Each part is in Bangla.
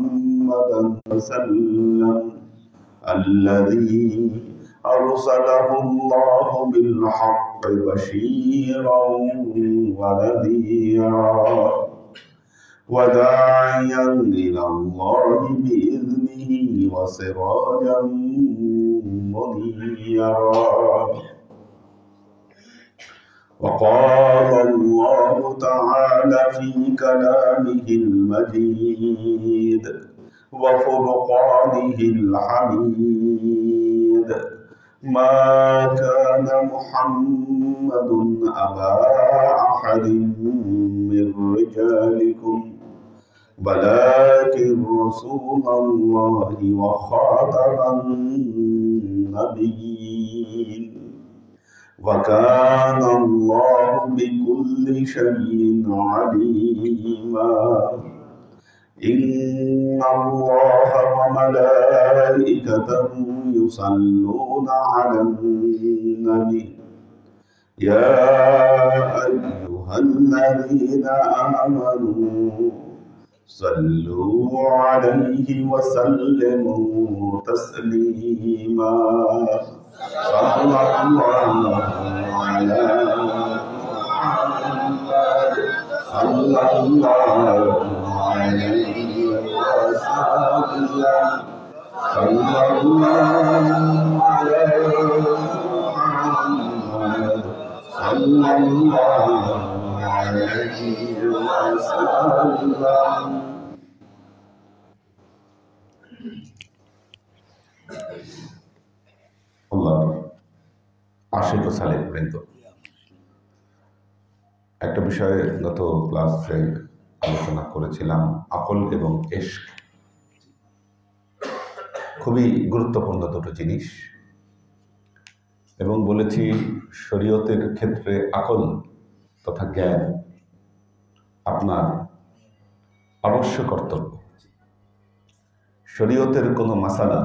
محمدا وسلم الذي أرسله الله بالحق بشيرا ونذيرا وداعيا إلى الله بإذنه وسراجا منيرا. وقال الله تعالى في كلامه المجيد وفرقانه الحميد: ما كان محمد أبا أحد من رجالكم ولكن رسول الله وخاتم النبيين وكان الله بكل شيء عليما. إن الله وملائكته يصلون على النبي يا أيها الذين آمنوا صلوا عليه وسلموا تسليما. صلى الله على محمد صلى الله عليه وسلم صلى الله على محمد صلى الله عليه وسلم. আল্লাহ আশিক ও সালেহ বৃন্দ, একটা বিষয়ে গত ক্লাসে আলোচনা করেছিলাম, আকল এবং ইশক। খুবই গুরুত্বপূর্ণ দুটো জিনিস, এবং বলেছি শরীয়তের ক্ষেত্রে আকল তথা জ্ঞান আপনার অবশ্য কর্তব্য। শরীয়তের কোনো মাসালা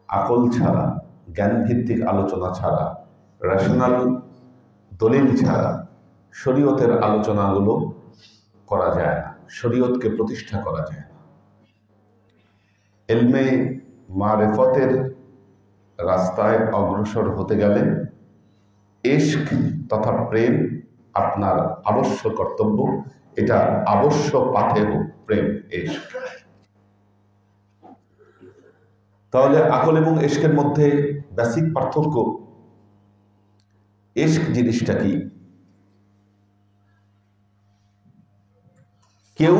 আকল ছাড়া, জ্ঞান ভিত্তিক আলোচনা ছাড়া, রেশনাল দলিল ছাড়া শরীয়তের আলোচনাগুলো করা যায় না, শরীয়তকে প্রতিষ্ঠা করা যায় না। ইলমে মারিফতের রাস্তায় অগ্রসর হতে গেলে ইশক তথা প্রেম আপনার আবশ্য কর্তব্য। এটা আবশ্য পাথেয় প্রেম, ইশক। তাহলে আকল এবং ইশকের মধ্যে বেসিক পার্থক্য, ইশক জিনিসটা কি? কেউ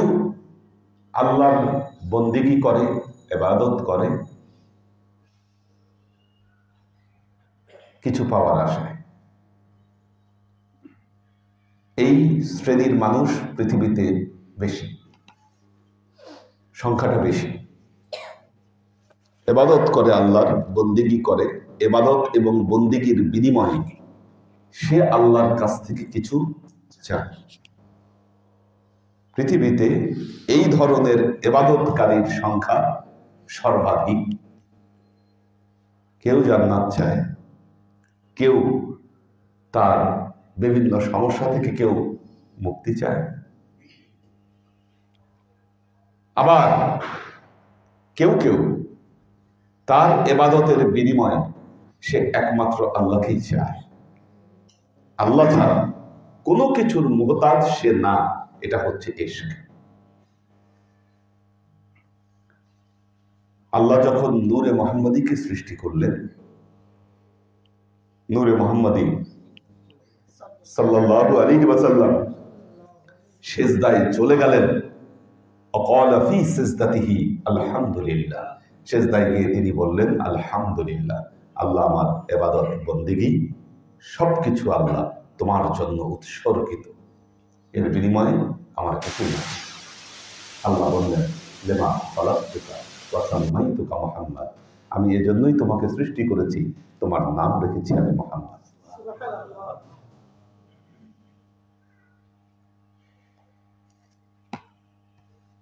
আল্লাহর বন্দেগী করে, ইবাদত করে কিছু পাওয়ার আশায়। এই শ্রেণীর মানুষ পৃথিবীতে বেশি, সংখ্যাটা বেশি। ইবাদত করে, আল্লাহর বন্দেগী করে, ইবাদত এবং বন্দেগীর বিনিময়ে সে আল্লাহর কাছ থেকে কিছু চায়। পৃথিবীতে এই ধরনের ইবাদতকারীর সংখ্যা সর্বাধিক। কেউ জান্নাত চায়, কেউ তার বিভিন্ন সমস্যা থেকে কেউ মুক্তি চায়, আবার কেউ কেউ তার ইবাদতের বিনিময়ে সে একমাত্র আল্লাহকেই চায়। আল্লাহ ছাড়া কোনো কিছুর মুহতাজ সে না। এটা হচ্ছে ইশক। আল্লাহ যখন নূরে মুহাম্মাদীকে সৃষ্টি করলেন, নূরে মুহাম্মাদী সাল্লাল্লাহু আলাইহি ওয়াসাল্লাম সিজদায় চলে গেলেন। অকালা ফি সিজদাতিহি আলহামদুলিল্লাহ। সিজদায় গিয়ে তিনি বললেন আলহামদুলিল্লাহ, আল্লাহ আমার ইবাদত বন্দেগী সবকিছু আল্লাহ তোমার জন্য উৎসর্গিত, এর বিনিময়ে আমার কিছুই না। আল্লাহ বললেন লিমা খালাকতুকা ওয়া সাম্মাইতুকা মুহাম্মদ, আমি এজন্যই তোমাকে সৃষ্টি করেছি, তোমার নাম রেখেছি আমি মুহাম্মদ।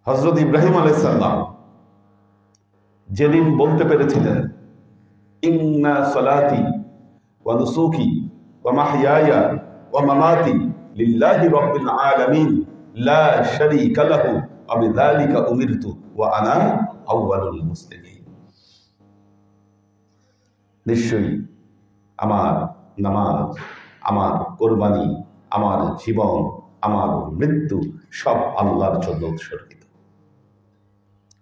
হযরত ইব্রাহিম আলাইহিস সালাম যেদিন বলতে পেরেছিলেন ইন্না সালাতি ওয়া নুসুকি ওয়া মাহইয়ায়া ওয়া মামাতি লিল্লাহি রাব্বিল আলামিন লা শারীকা লাহু আবিযালিকা উমিরতু ওয়া আনা আউয়ালুল মুসলিমিন। নিশ্চয়ই আমার নামাজ, আমার কোরবানি, আমার জীবন, আমার মৃত্যু সব আল্লাহর জন্য উৎসর্গিত,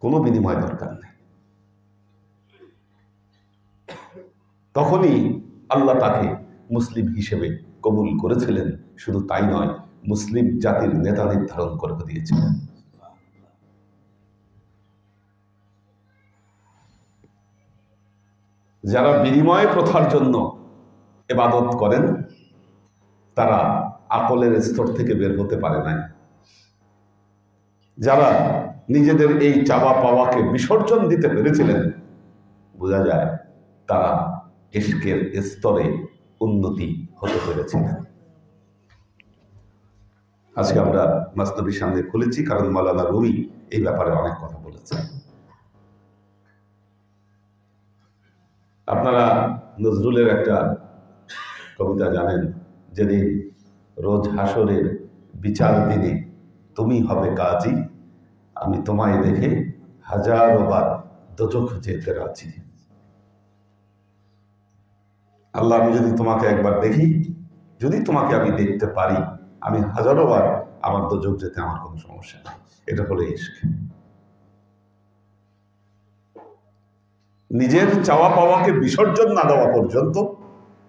কোনো বিনিময় দরকার নেই। তখনই আল্লাহ তাকে মুসলিম হিসেবে কবুল করেছিলেন। শুধু তাই নয়, মুসলিম জাতির নেতা নির্ধারণ করে দিয়েছিলেন। যারা বিনিময় প্রথার জন্য ইবাদত করেন তারা আকলের স্তর থেকে বের হতে পারে না। যারা নিজেদের এই চাওয়া পাওয়াকে বিসর্জন দিতে পেরেছিলেন, বোঝা যায় তারা ইশকের স্তরে উন্নতি হতে পেরেছিলেন। আজকে আমরা মাসনবীর সামনে খুলেছি কারণ মাওলানা রুমি এই ব্যাপারে অনেক কথা বলেছেন। আপনারা নজরুলের একটা কবিতা জানেন, যেদিন রোজ হাসরের বিচার দিনে তুমি হবে কাজী, আমি তোমায় দেখে হাজারো বার দোজখ যেতে রাজি। আল্লাহ, আমি যদি তোমাকে একবার দেখি, যদি তোমাকে আমি দেখতে পারি, আমি হাজারো বার আমার দোজখ যেতে আমার কোনো সমস্যা নেই। এটা হলো ইশক। নিজের চাওয়া পাওয়াকে বিসর্জন না দেওয়া পর্যন্ত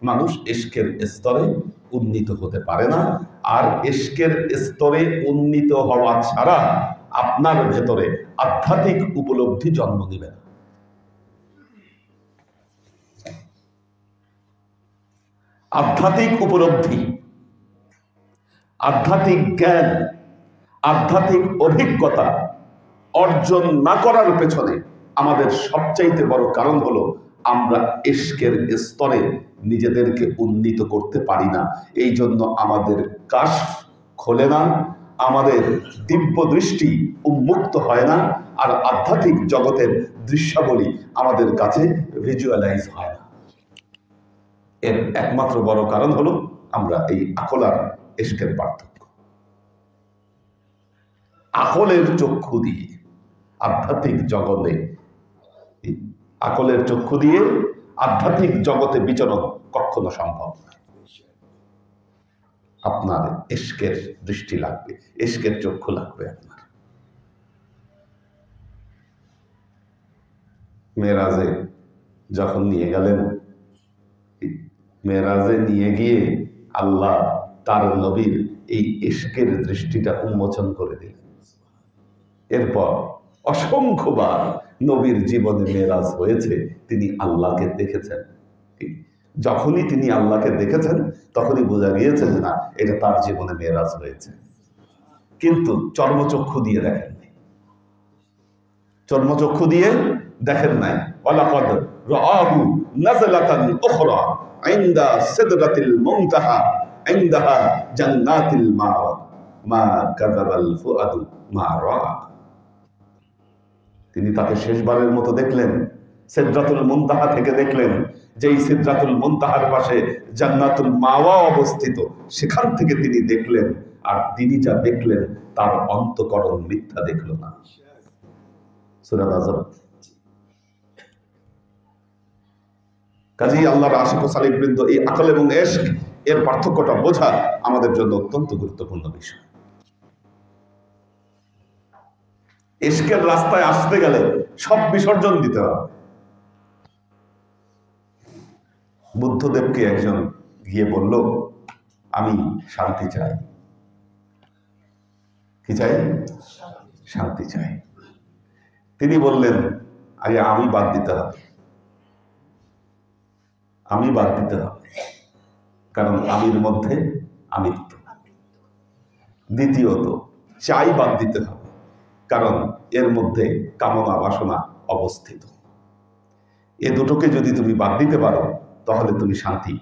মানুষ ইশকের স্তরে উন্নীত হতে পারে না। আর ইশকের স্তরে উন্নীত হওয়া ছাড়া আপনার ভেতরে আধ্যাত্মিক উপলব্ধি জন্ম নেবে না। আধ্যাত্মিক উপলব্ধি, আধ্যাত্মিক জ্ঞান, আধ্যাত্মিক অভিজ্ঞতা অর্জন না করার পেছনে আমাদের সবচাইতে বড় কারণ হলো আমরা ইশকের স্তরে নিজেদেরকে উন্নীত করতে পারি না। এই জন্য আমাদের কাশফ খোলে না, আমাদের দিব্য দৃষ্টি উন্মুক্ত হয় না, আর আধ্যাত্মিক জগতের দৃশ্যাবলী আমাদের কাছে ভিজুয়ালাইজ হয় না। এর একমাত্র বড় কারণ হলো আমরা এই আকল আর ইশকের পার্থক্য। আকলের চক্ষু দিয়ে আধ্যাত্মিক জগতে, আকলের চক্ষু দিয়ে আধ্যাত্মিক জগতে বিচরণ কখনো সম্ভব নয়। আপনার ইশকের দৃষ্টি লাগবে, ইশকের চক্ষু লাগবে আপনার। মেরাজে যখন নিয়ে গেলেন, মেরাজে নিয়ে গিয়ে আল্লাহ তার নবীর এই ইশকের দৃষ্টিটা উন্মোচন করে দিলেন। এরপর অসংখ্যবার নবীর জীবনে মেরাজ হয়েছে, তিনি আল্লাহকে দেখেছেন। যখনই তিনি আল্লাহকে দেখেছেন তখনই বোঝা গিয়েছে যে না, এটা তার জীবনে মেরাজ হয়েছে। কিন্তু চর্মচক্ষু দিয়ে দেখেন নাই, চর্মচক্ষু দিয়ে দেখেন নাই। ওয়ালাকাদ রাআহু নাযলাতান উখরা ইনদা সিদরাতিল মুনতাহা ইনদাহা জান্নাতুল মাওয়া মা কাযাবাল ফুআদু মা রাআ। তিনি তাকে শেষবারের মতো দেখলেন, সিদরাতুল মুনতাহা থেকে দেখলেন, যেই সিদরাতুল মুনতাহার পাশে জান্নাতুল মাওয়া অবস্থিত, সেখান থেকে তিনি দেখলেন। আর তিনি যা দেখলেন তার অন্তঃকরণ মিথ্যা দেখল না। সূরা নাজম। কাজেই আল্লাহর আশিক ও সালিক বৃন্দ, এই আকল এবং ইশক এর পার্থক্যটা বোঝা আমাদের জন্য অত্যন্ত গুরুত্বপূর্ণ বিষয়। ইশকের রাস্তায় আসতে গেলে সব বিসর্জন দিতে হবে। বুদ্ধদেবকে একজন গিয়ে বলল, আমি শান্তি চাই। কি চাই? শান্তি চাই। তিনি বললেন, আগে আমি বাদ দিতে হবে, আমি বাদ দিতে হবে, কারণ আমির মধ্যে আমিত্ব। দ্বিতীয়ত, চাই বাদ দিতে হবে, কারণ এর মধ্যে কামনা বাসনা অবস্থিত। এ দুটোকে যদি তুমি বাদ দিতে পারো তাহলে তুমি শান্তি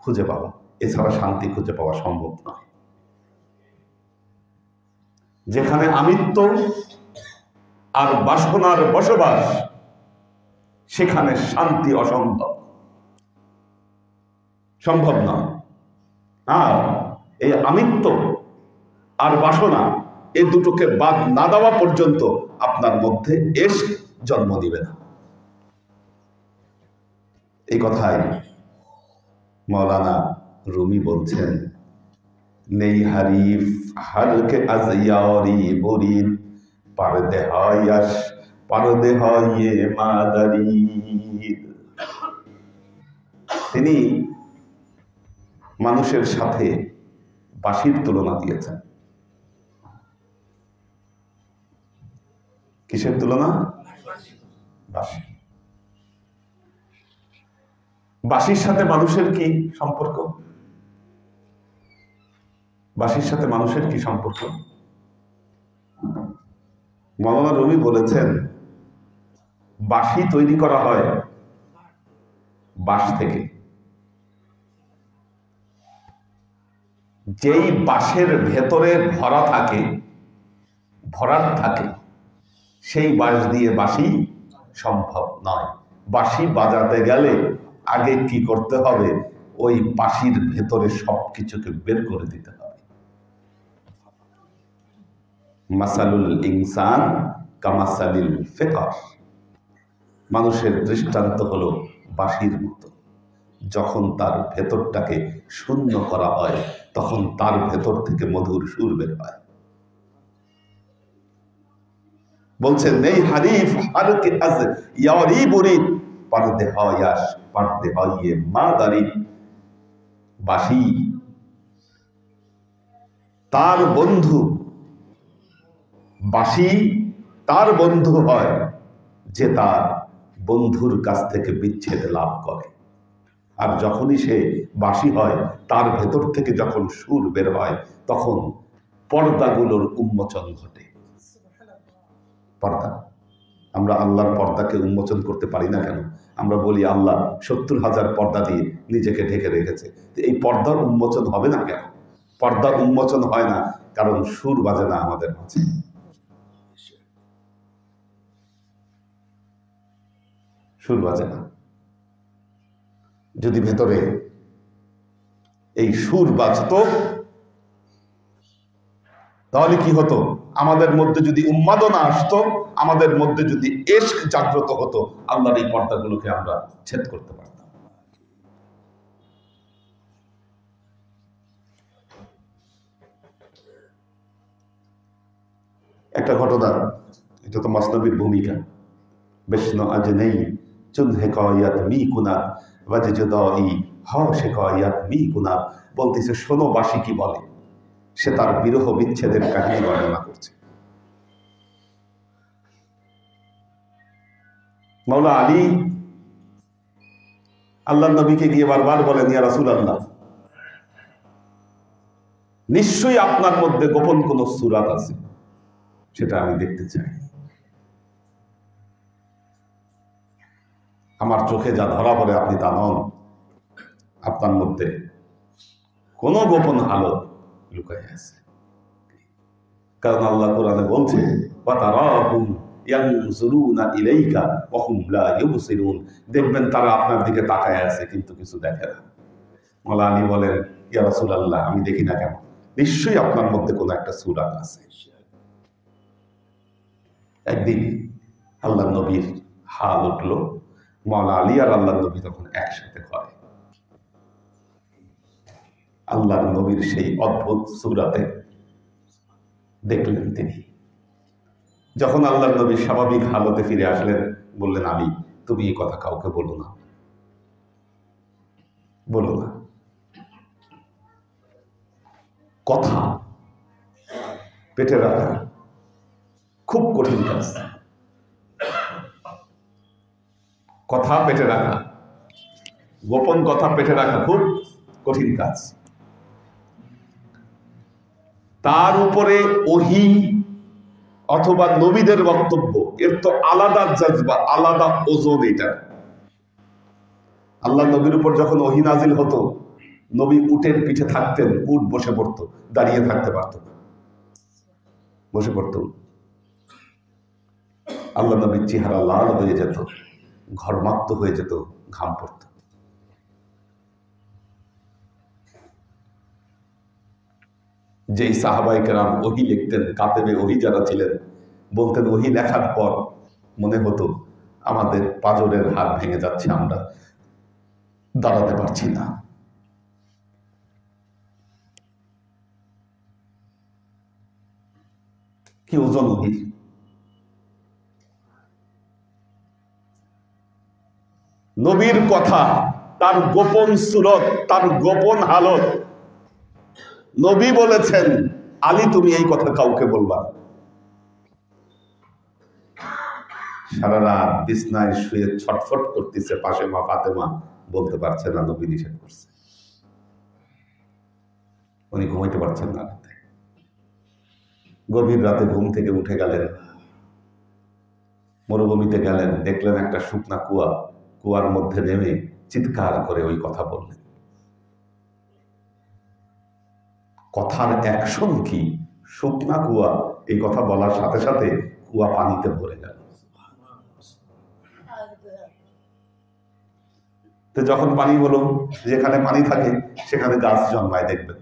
খুঁজে পাবো, এছাড়া শান্তি খুঁজে পাওয়া সম্ভব নয়। যেখানে আমিত্ব আর বাসনার বসবাস, সেখানে শান্তি অসম্ভব, সম্ভব নয়। আর এই আমিত্ব আর বাসনা এই দুটোকে বাদ না দেওয়া পর্যন্ত আপনার মধ্যে ইশক জন্ম নিবে না। এই কথাই মৌলানা রুমি বলছেন, নেই হারিফ হারকে আজ ইয়ারি বরিদ পারদে হায়াস পারদে হায়ে মাদারি। তিনি মানুষের সাথে বাঁশির তুলনা দিয়েছেন। কিসের তুলনা? বাঁশি। বাঁশির সাথে মানুষের কি সম্পর্ক? বাঁশির সাথে মানুষের কি সম্পর্ক? মৌলানা রুমি বলেছেন, বাঁশি তৈরি করা হয় বাঁশ থেকে। যেই বাঁশের ভেতরে ভরাট থাকে সেই বাঁশ দিয়ে বাঁশি সম্ভব নয়। বাঁশি বাজাতে গেলে আগে কি করতে হবে? ওই বাঁশির ভেতরে সবকিছুকে বের করে দিতে হবে। মাসালুল ইনসান কামাসালিল ফিকর, মানুষের দৃষ্টান্ত হলো বাঁশির মতো। যখন তার ভেতরটাকে শূন্য করা হয় তখন তার ভেতর থেকে মধুর সুর বের হয়। বলছেন, নেই হারিফ হারকে আজ ইয়ারি বরিদ পারদে হায়াস পারদে হায়ে মাদারি। বাঁশি তার বন্ধু, বাঁশি তার বন্ধু হয় যে তার বন্ধুর কাছ থেকে বিচ্ছেদ লাভ করে। আর যখনই সে বাঁশি হয়, তার ভেতর থেকে যখন সুর বের হয় তখন পর্দাগুলোর উন্মোচন ঘটে। পর্দা, আমরা আল্লাহর পর্দাকে উন্মোচন করতে পারি না কেন? আমরা বলি আল্লাহ 70,000 পর্দা দিয়ে নিজেকে ঢেকে রেখেছে। এই পর্দার উন্মোচন হবে না কেন? পর্দার উন্মোচন হয় না কারণ সুর বাজে না আমাদের মাঝে। সুর বাজে না। যদি ভেতরে এই সুর বাজতো তাহলে কি হতো? আমাদের মধ্যে যদি উন্মাদনা আসতো, আমাদের মধ্যে যদি ইশক জাগ্রত হতো, আল্লাহর এই পর্দাগুলোকে আমরা ছেদ করতে পারতাম। একটা ঘটনা, এটা তো মসনবীর ভূমিকা। বিষ্ণু আজ নেই চুন হেকায়াত মি কুনা বাজে জুদাই হ শেকায়াত মি কুনা। বলতেছে, শোনো বাঁশি কি বলে। সে তার বিরহ বিচ্ছেদের কাহিনী বর্ণনা করছে। মাওলা আলী আল্লাহ নবীকে গিয়ে বারবার বলেন, ইয়া রাসূলুল্লাহ, নিশ্চয়ই আপনার মধ্যে গোপন কোন সূরাত আছে, সেটা আমি দেখতে চাই। আমার চোখে যা ধরা পড়ে আপনি তা নন। আপনার মধ্যে কোন গোপন হালত লুকাই আছে। কারণ আল্লাহ কোরআনে বলছে, ওয়াতারাহুম ইয়ানজুরুনা ইলাইকা ওয়া হুম লা ইউবসিরুন। দেখবেন তারা আপনার দিকে তাকায় আছে কিন্তু কিছু দেখে না। মাওলা আলী বলেন, ইয়া রাসূলুল্লাহ, আমি দেখি না কেন? নিশ্চয়ই আপনার মধ্যে কোনো একটা সূরাত আছে। একদিন আল্লাহ নবীর হাল উঠলো। মাওলা আলী আর আল্লাহ নবী তখন একসাথে ঘরে। আল্লাহ নবীর সেই অদ্ভুত সূরাতে দেখলেন তিনি। যখন আল্লাহ নবী স্বাভাবিক হালতে ফিরে আসলেন, বললেন, আলী, তুমি এই কথা কাউকে বলো না, বলো না। কথা পেটে রাখা খুব কঠিন কাজ। কথা পেটে রাখা, গোপন কথা পেটে রাখা খুব কঠিন কাজ। তার উপরে ওহী অথবা নবীদের বক্তব্য, এর তো আলাদা জাজবা, আলাদা ওজন। এটা আল্লাহ নবীর উপর যখন ওহী নাজিল হতো, নবী উটের পিঠে থাকতেন, উট বসে পড়তো, দাঁড়িয়ে থাকতে পারত না, বসে পড়ত। আল্লাহ নবীর চেহারা লাল হয়ে যেত, ঘর্মাক্ত হয়ে যেত, ঘাম পড়ত। যেই সাহাবায়ে কেরাম ওহী লিখতেন, কাতেবে ওহী যারা ছিলেন, বলতেন ওহী লেখার পর মনে হতো আমাদের পাঁজরের হাড় ভেঙে যাচ্ছে, আমরা দাঁড়াতে পারছি না। কি ওজন ওহীর! নবীর কথা, তার গোপন সুরত, তার গোপন হালত। নবী বলেছেন, আলী তুমি এই কথা কাউকে বলবা। সারা রাত বিছনায় শুয়ে ছটফট করতেছে, পাশে মা ফাতেমা, বলতে পারছে না, নবী নিষেধ করছে। উনি ঘুমাইতে পারছেন না রাতে। গভীর রাতে ঘুম থেকে উঠে গেলেন, মরুভূমিতে গেলেন, দেখলেন একটা শুকনা কুয়া, কুয়ার মধ্যে নেমে চিৎকার করে ওই কথা বললেন। কথার অ্যাকশন কি? শুকনা কুয়া, এই কথা বলার সাথে সাথে কুয়া পানিতে ভরে গেল। তো যখন পানি হলো, যেখানে পানি থাকে সেখানে গাছ জন্মায়, দেখবেন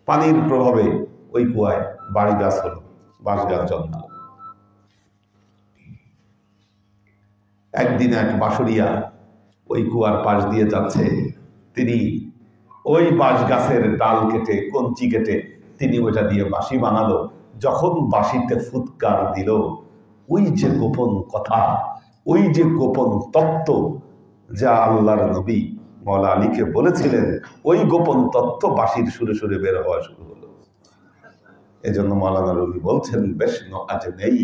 পানির প্রভাবে ওই কুয়ায় বাড়ি গাছ হলো, বাঁশ গাছ জন্মাল। একদিন এক বাঁশরিয়া ওই কুয়ার পাশ দিয়ে যাচ্ছে, তিনি ওই বাঁশ গাছের ডাল কেটে, কঞ্চি কেটে তিনি ওইটা দিয়ে বাঁশি বানালো। যখন বাঁশিতে ফুৎকার দিল, ওই যে গোপন কথা, ওই যে গোপন তত্ত্ব যা আল্লাহর নবী মওলা আলীকে বলেছিলেন, ওই গোপন তত্ত্ব বাঁশির সুরে সুরে বের হওয়া শুরু হলো। এজন্য মওলানা রুমি বলছেন, বেশনো আজ নেই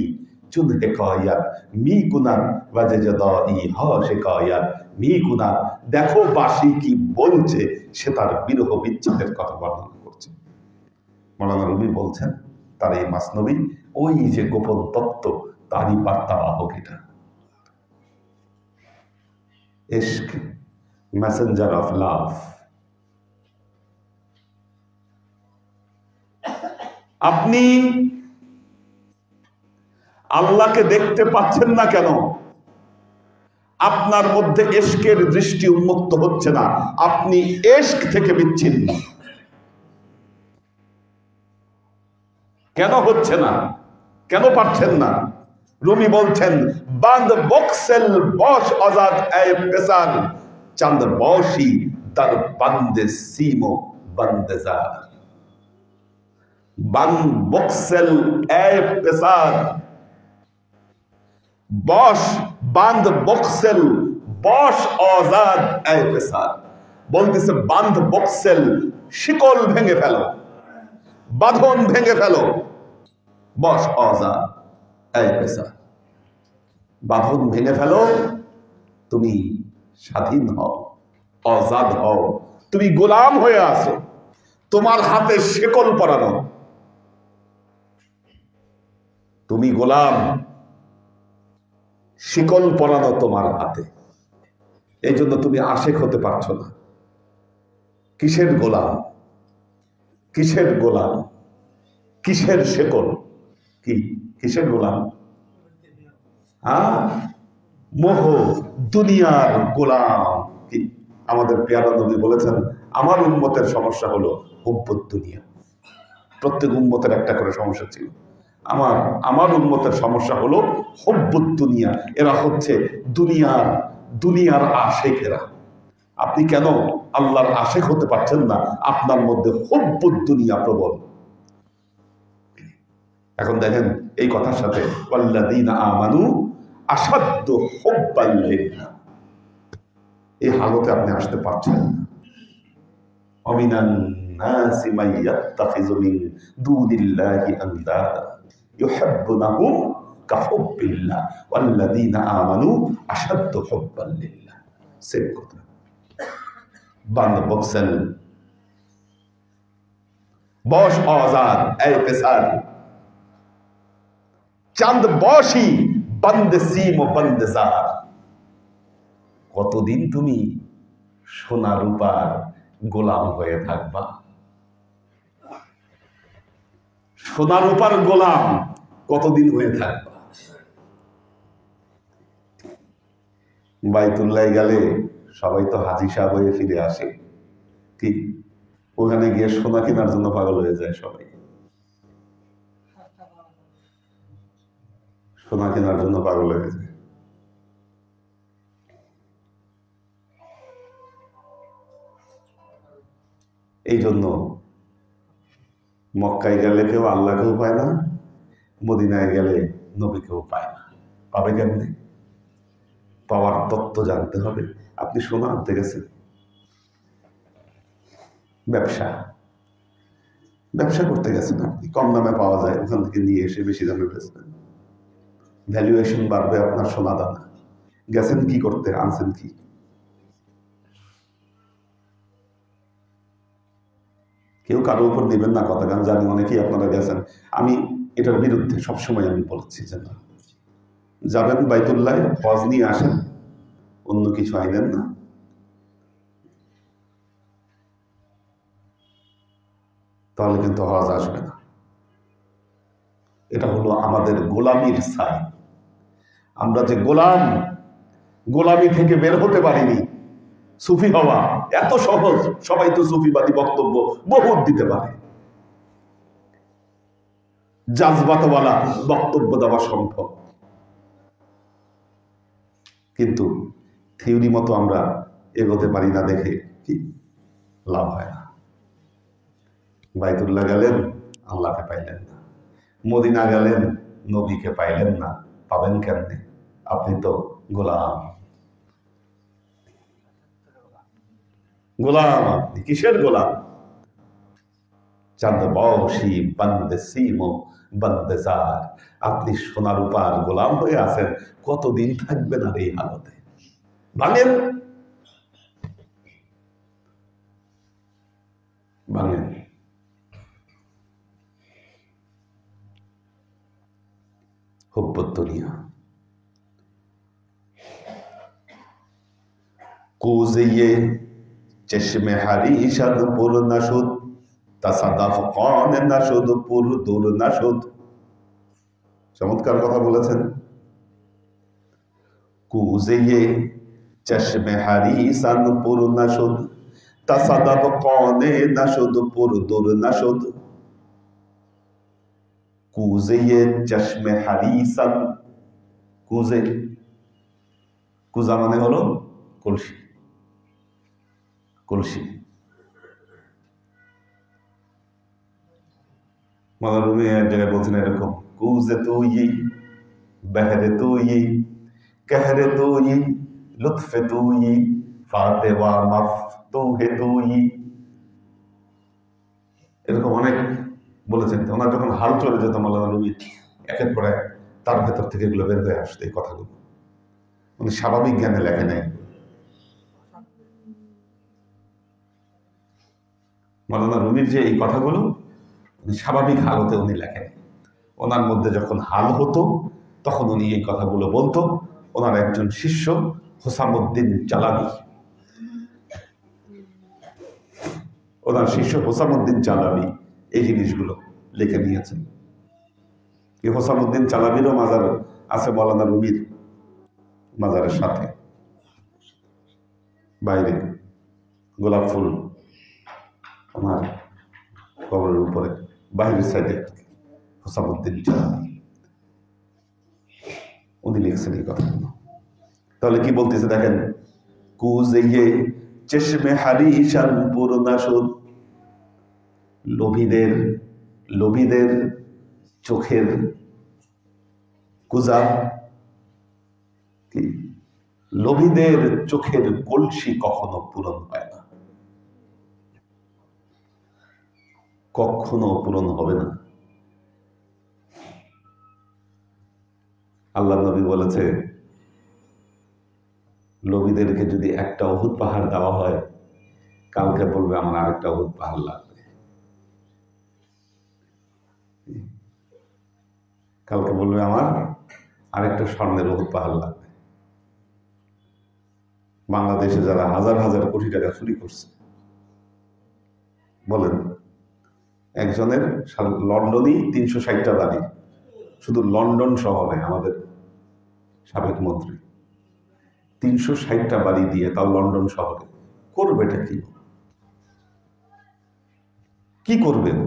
চুন হেকায়াত মি কুনার বাজে জদাই হ শিকায়াত মি কুনার। দেখো বাঁশি কি বলছে, সে তার বিরহ বিচ্ছেদের কথা বর্ণনা করছে। মওলানা রুমি বলছেন, তার এই মাসনবী ওই যে গোপন তত্ত্ব, তারই বার্তাবাহক এটা। Ishq, Messenger of love. আপনি আল্লাহকে দেখতে পাচ্ছেন না কেন? আপনার মধ্যে ইশকের দৃষ্টি উন্মুক্ত হচ্ছে না, আপনি ইশক থেকে বিচ্ছিন্ন। কেন হচ্ছে না? কেন পারছেন না? রুমি বলছেন, বান্দ বক্সেল বশ আজাদ এ পেসার চাঁদ বশি তার বান্দে সিমো বন্দেজার। বান্দ বক্সেল এ পেসার, বশ বান্দ বক্সেল বশ আজাদ এ পেসার। বলতেছে বান্দ বক্সেল, শিকল ভেঙে ফেলো, বাঁধন ভেঙে ফেলো। বশ আজাদ এ পেসার, বাঁধন ভেঙে ফেলো, তুমি স্বাধীন হও, আজাদ হও। তুমি গোলাম হয়ে আছো, তোমার হাতে শিকল পরানো, তুমি গোলাম, শিকল পরানো তোমার হাতে। এই জন্য তুমি আশেক হতে পারছো না। কিসের গোলাম? কিসের গোলাম? কিসের শিকল? কি কিসের গোলাম? মোহ, দুনিয়ার গোলাম। কি আমাদের পেয়ারা নবী বলেছেন, আমার উম্মতের সমস্যা হলো হুব্বুদ দুনিয়া। প্রত্যেক উম্মতের একটা করে সমস্যা ছিল। আমার উম্মতের সমস্যা হলো হুব্বুদ দুনিয়া। এরা হচ্ছে দুনিয়ার আশেক। এরা, আপনি কেন আল্লাহর আশেক হতে পারছেন না? আপনার মধ্যে হুব্বুদ দুনিয়া প্রবল। এখন দেখেন এই কথার সাথে ওয়াল্লাযীনা আমানু আশাদ্দু হুব্বান লিল্লাহ, এই হালতে আপনি আসতে পারছেন না। ওয়ামিনান নাসি মান ইয়াত্তাখিযু মিন দুনিল্লাহি আনদাদা ইউহিব্বুনাহুম কাহুব্বিল্লাহ ওয়াল্লাযীনা আমানু আশাদ্দু হুব্বান লিল্লাহ। সেম কথা। বান্দ বক্সেল বশ আজাদ এ পেসার চাঁদ বশি বন্দে সিম ও বন্দেজার। কতদিন তুমি সোনা রূপার গোলাম হয়ে থাকবা? সোনা রূপার গোলাম কতদিন হয়ে থাকবা? বাইতুল্লাহ গেলে সবাই তো হাজী সাহেব হয়ে ফিরে আসে, কি ওখানে গিয়ে সোনা কেনার জন্য পাগল হয়ে যায় সবাই, সোনা কেনার জন্য পাগল হয়ে যায়। এই জন্য মক্কায় গেলে কেউ আল্লাহকেও পায় না, মদিনায় গেলে নবীকেও পায় না। পাবে কেমনে? পাওয়ার তত্ত্ব জানতে হবে। আপনি সোনা আনতে গেছেন, ব্যবসা ব্যবসা করতে গেছেন, আপনি কম দামে পাওয়া যায়, ওখান থেকে নিয়ে এসে বেশি দামে বেচবেন, ভ্যালুয়েশন বাড়বে আপনার সোনা দানা। গেছেন কি করতে? আনছেন কি? কেউ কারো উপর দিবেন না কথা, কারণ জানি অনেকেই আপনারা গেছেন। আমি এটার বিরুদ্ধে সবসময় আমি বলছি যে না, যাবেন বাইতুল্লাহ, হজ নিয়ে আসেন, অন্য কিছু আইনেন না। তাহলে কিন্তু হজ আসবে না। এটা হলো আমাদের গোলামির সাইন। আমরা যে গোলাম, গোলামি থেকে বের হতে পারিনি। সুফি হওয়া এত সহজ, সবাই তো সুফিবাদী বক্তব্য বহুত দিতে পারে, জাজবাতওয়ালা বক্তব্য দেওয়া সম্ভব, কিন্তু থিওরি মতো আমরা এগোতে পারি না দেখে কি লাভ হয় না। বাইতুল্লাহ গেলেন, আল্লাহকে পাইলেন না। মদিনা গেলেন, নবীকে পাইলেন না। পাবেন কেমনে? আপনি তো গোলাম। গোলাম আপনি, কিসের গোলাম? চাঁদ বসি বন্দে সিমো বন্দে জার। আপনি সোনার উপার গোলাম হয়ে আছেন। কতদিন থাকবেন আর এই হালতে? ভাঙেন, ভাঙেন। হুব্বত দুনিয়া কুজিয়ে চশমে হারিশাদ পুর নাশুদ তাসাদাফ কন নাশুদ পুর দূর নাশুদ। চমৎকার কথা বলেছেন। কুজিয়ে চশমে হারিশাদ পুর নাশুদ তাসাদাফ কনে নাশুদ পুর দূর নাশুদ। কুজিয়ে চশমে হারিশাদ, কুজে, কুজা মানে হলো কলসি, কলসি। মৌলানা এক জায়গায় বলছেন এরকম, কুজে তুই বহরে তুই कहरे তুই লুৎফে তুই ফাতে ওয়া মাফতুহে তুই। এরকম অনেক বলেছেন। ওনার যখন হাল চলে যেত মৌলানা রুমি, একের পর এক তার ভেতর থেকে এগুলো বের হয়ে আসতো এই কথাগুলো। উনি স্বাভাবিক জ্ঞানে লেখে নেয়। মৌলানা রুমির যে এই কথাগুলো উনি স্বাভাবিক হালতে উনি লেখেন। ওনার মধ্যে যখন হাল হতো তখন উনি এই কথাগুলো বলতো। ওনার একজন শিষ্য হোসামউদ্দিন চালাবি, ওনার শিষ্য হোসামউদ্দিন চালাবি এই জিনিসগুলো লিখে নিয়েছেন। এই হোসামউদ্দিন চালাবিরও মাজার আছে মৌলানা রুমির মাজারের সাথে, বাইরে গোলাপ ফুল ওনার কবরের উপরে, বাইরের সাইডে হোসামউদ্দিন চালাবি উনি লিখছেন এই কথাগুলো। তাহলে কি বলতেছে দেখেন, কুজিয়ে চশমে হারিশান পুর নাশুদ। লোভীদের, লোভীদের চোখের কুজা কি, লোভীদের চোখের কলসি কখনো পূরণ হয় না, কখনো পূরণ হবে না। আল্লাহ নবী বলেছে, লোভীদেরকে যদি একটা উহুদ পাহাড় দেওয়া হয়, কালকে বলবে আমার আরেকটা উহুদ পাহাড় লাগবে। কালকে বলবে আমার আরেকটা স্বর্ণের উহুদ পাহাড় লাগবে। বাংলাদেশে যারা হাজার হাজার কোটি টাকা চুরি করছে, বলেন, একজনের লন্ডনই 360টা বাড়ি, শুধু লন্ডন শহরে আমাদের সাবেক মন্ত্রী 360টা বাড়ি দিয়ে, তাও লন্ডন শহরে। করবেটা কি? কি করবে ও?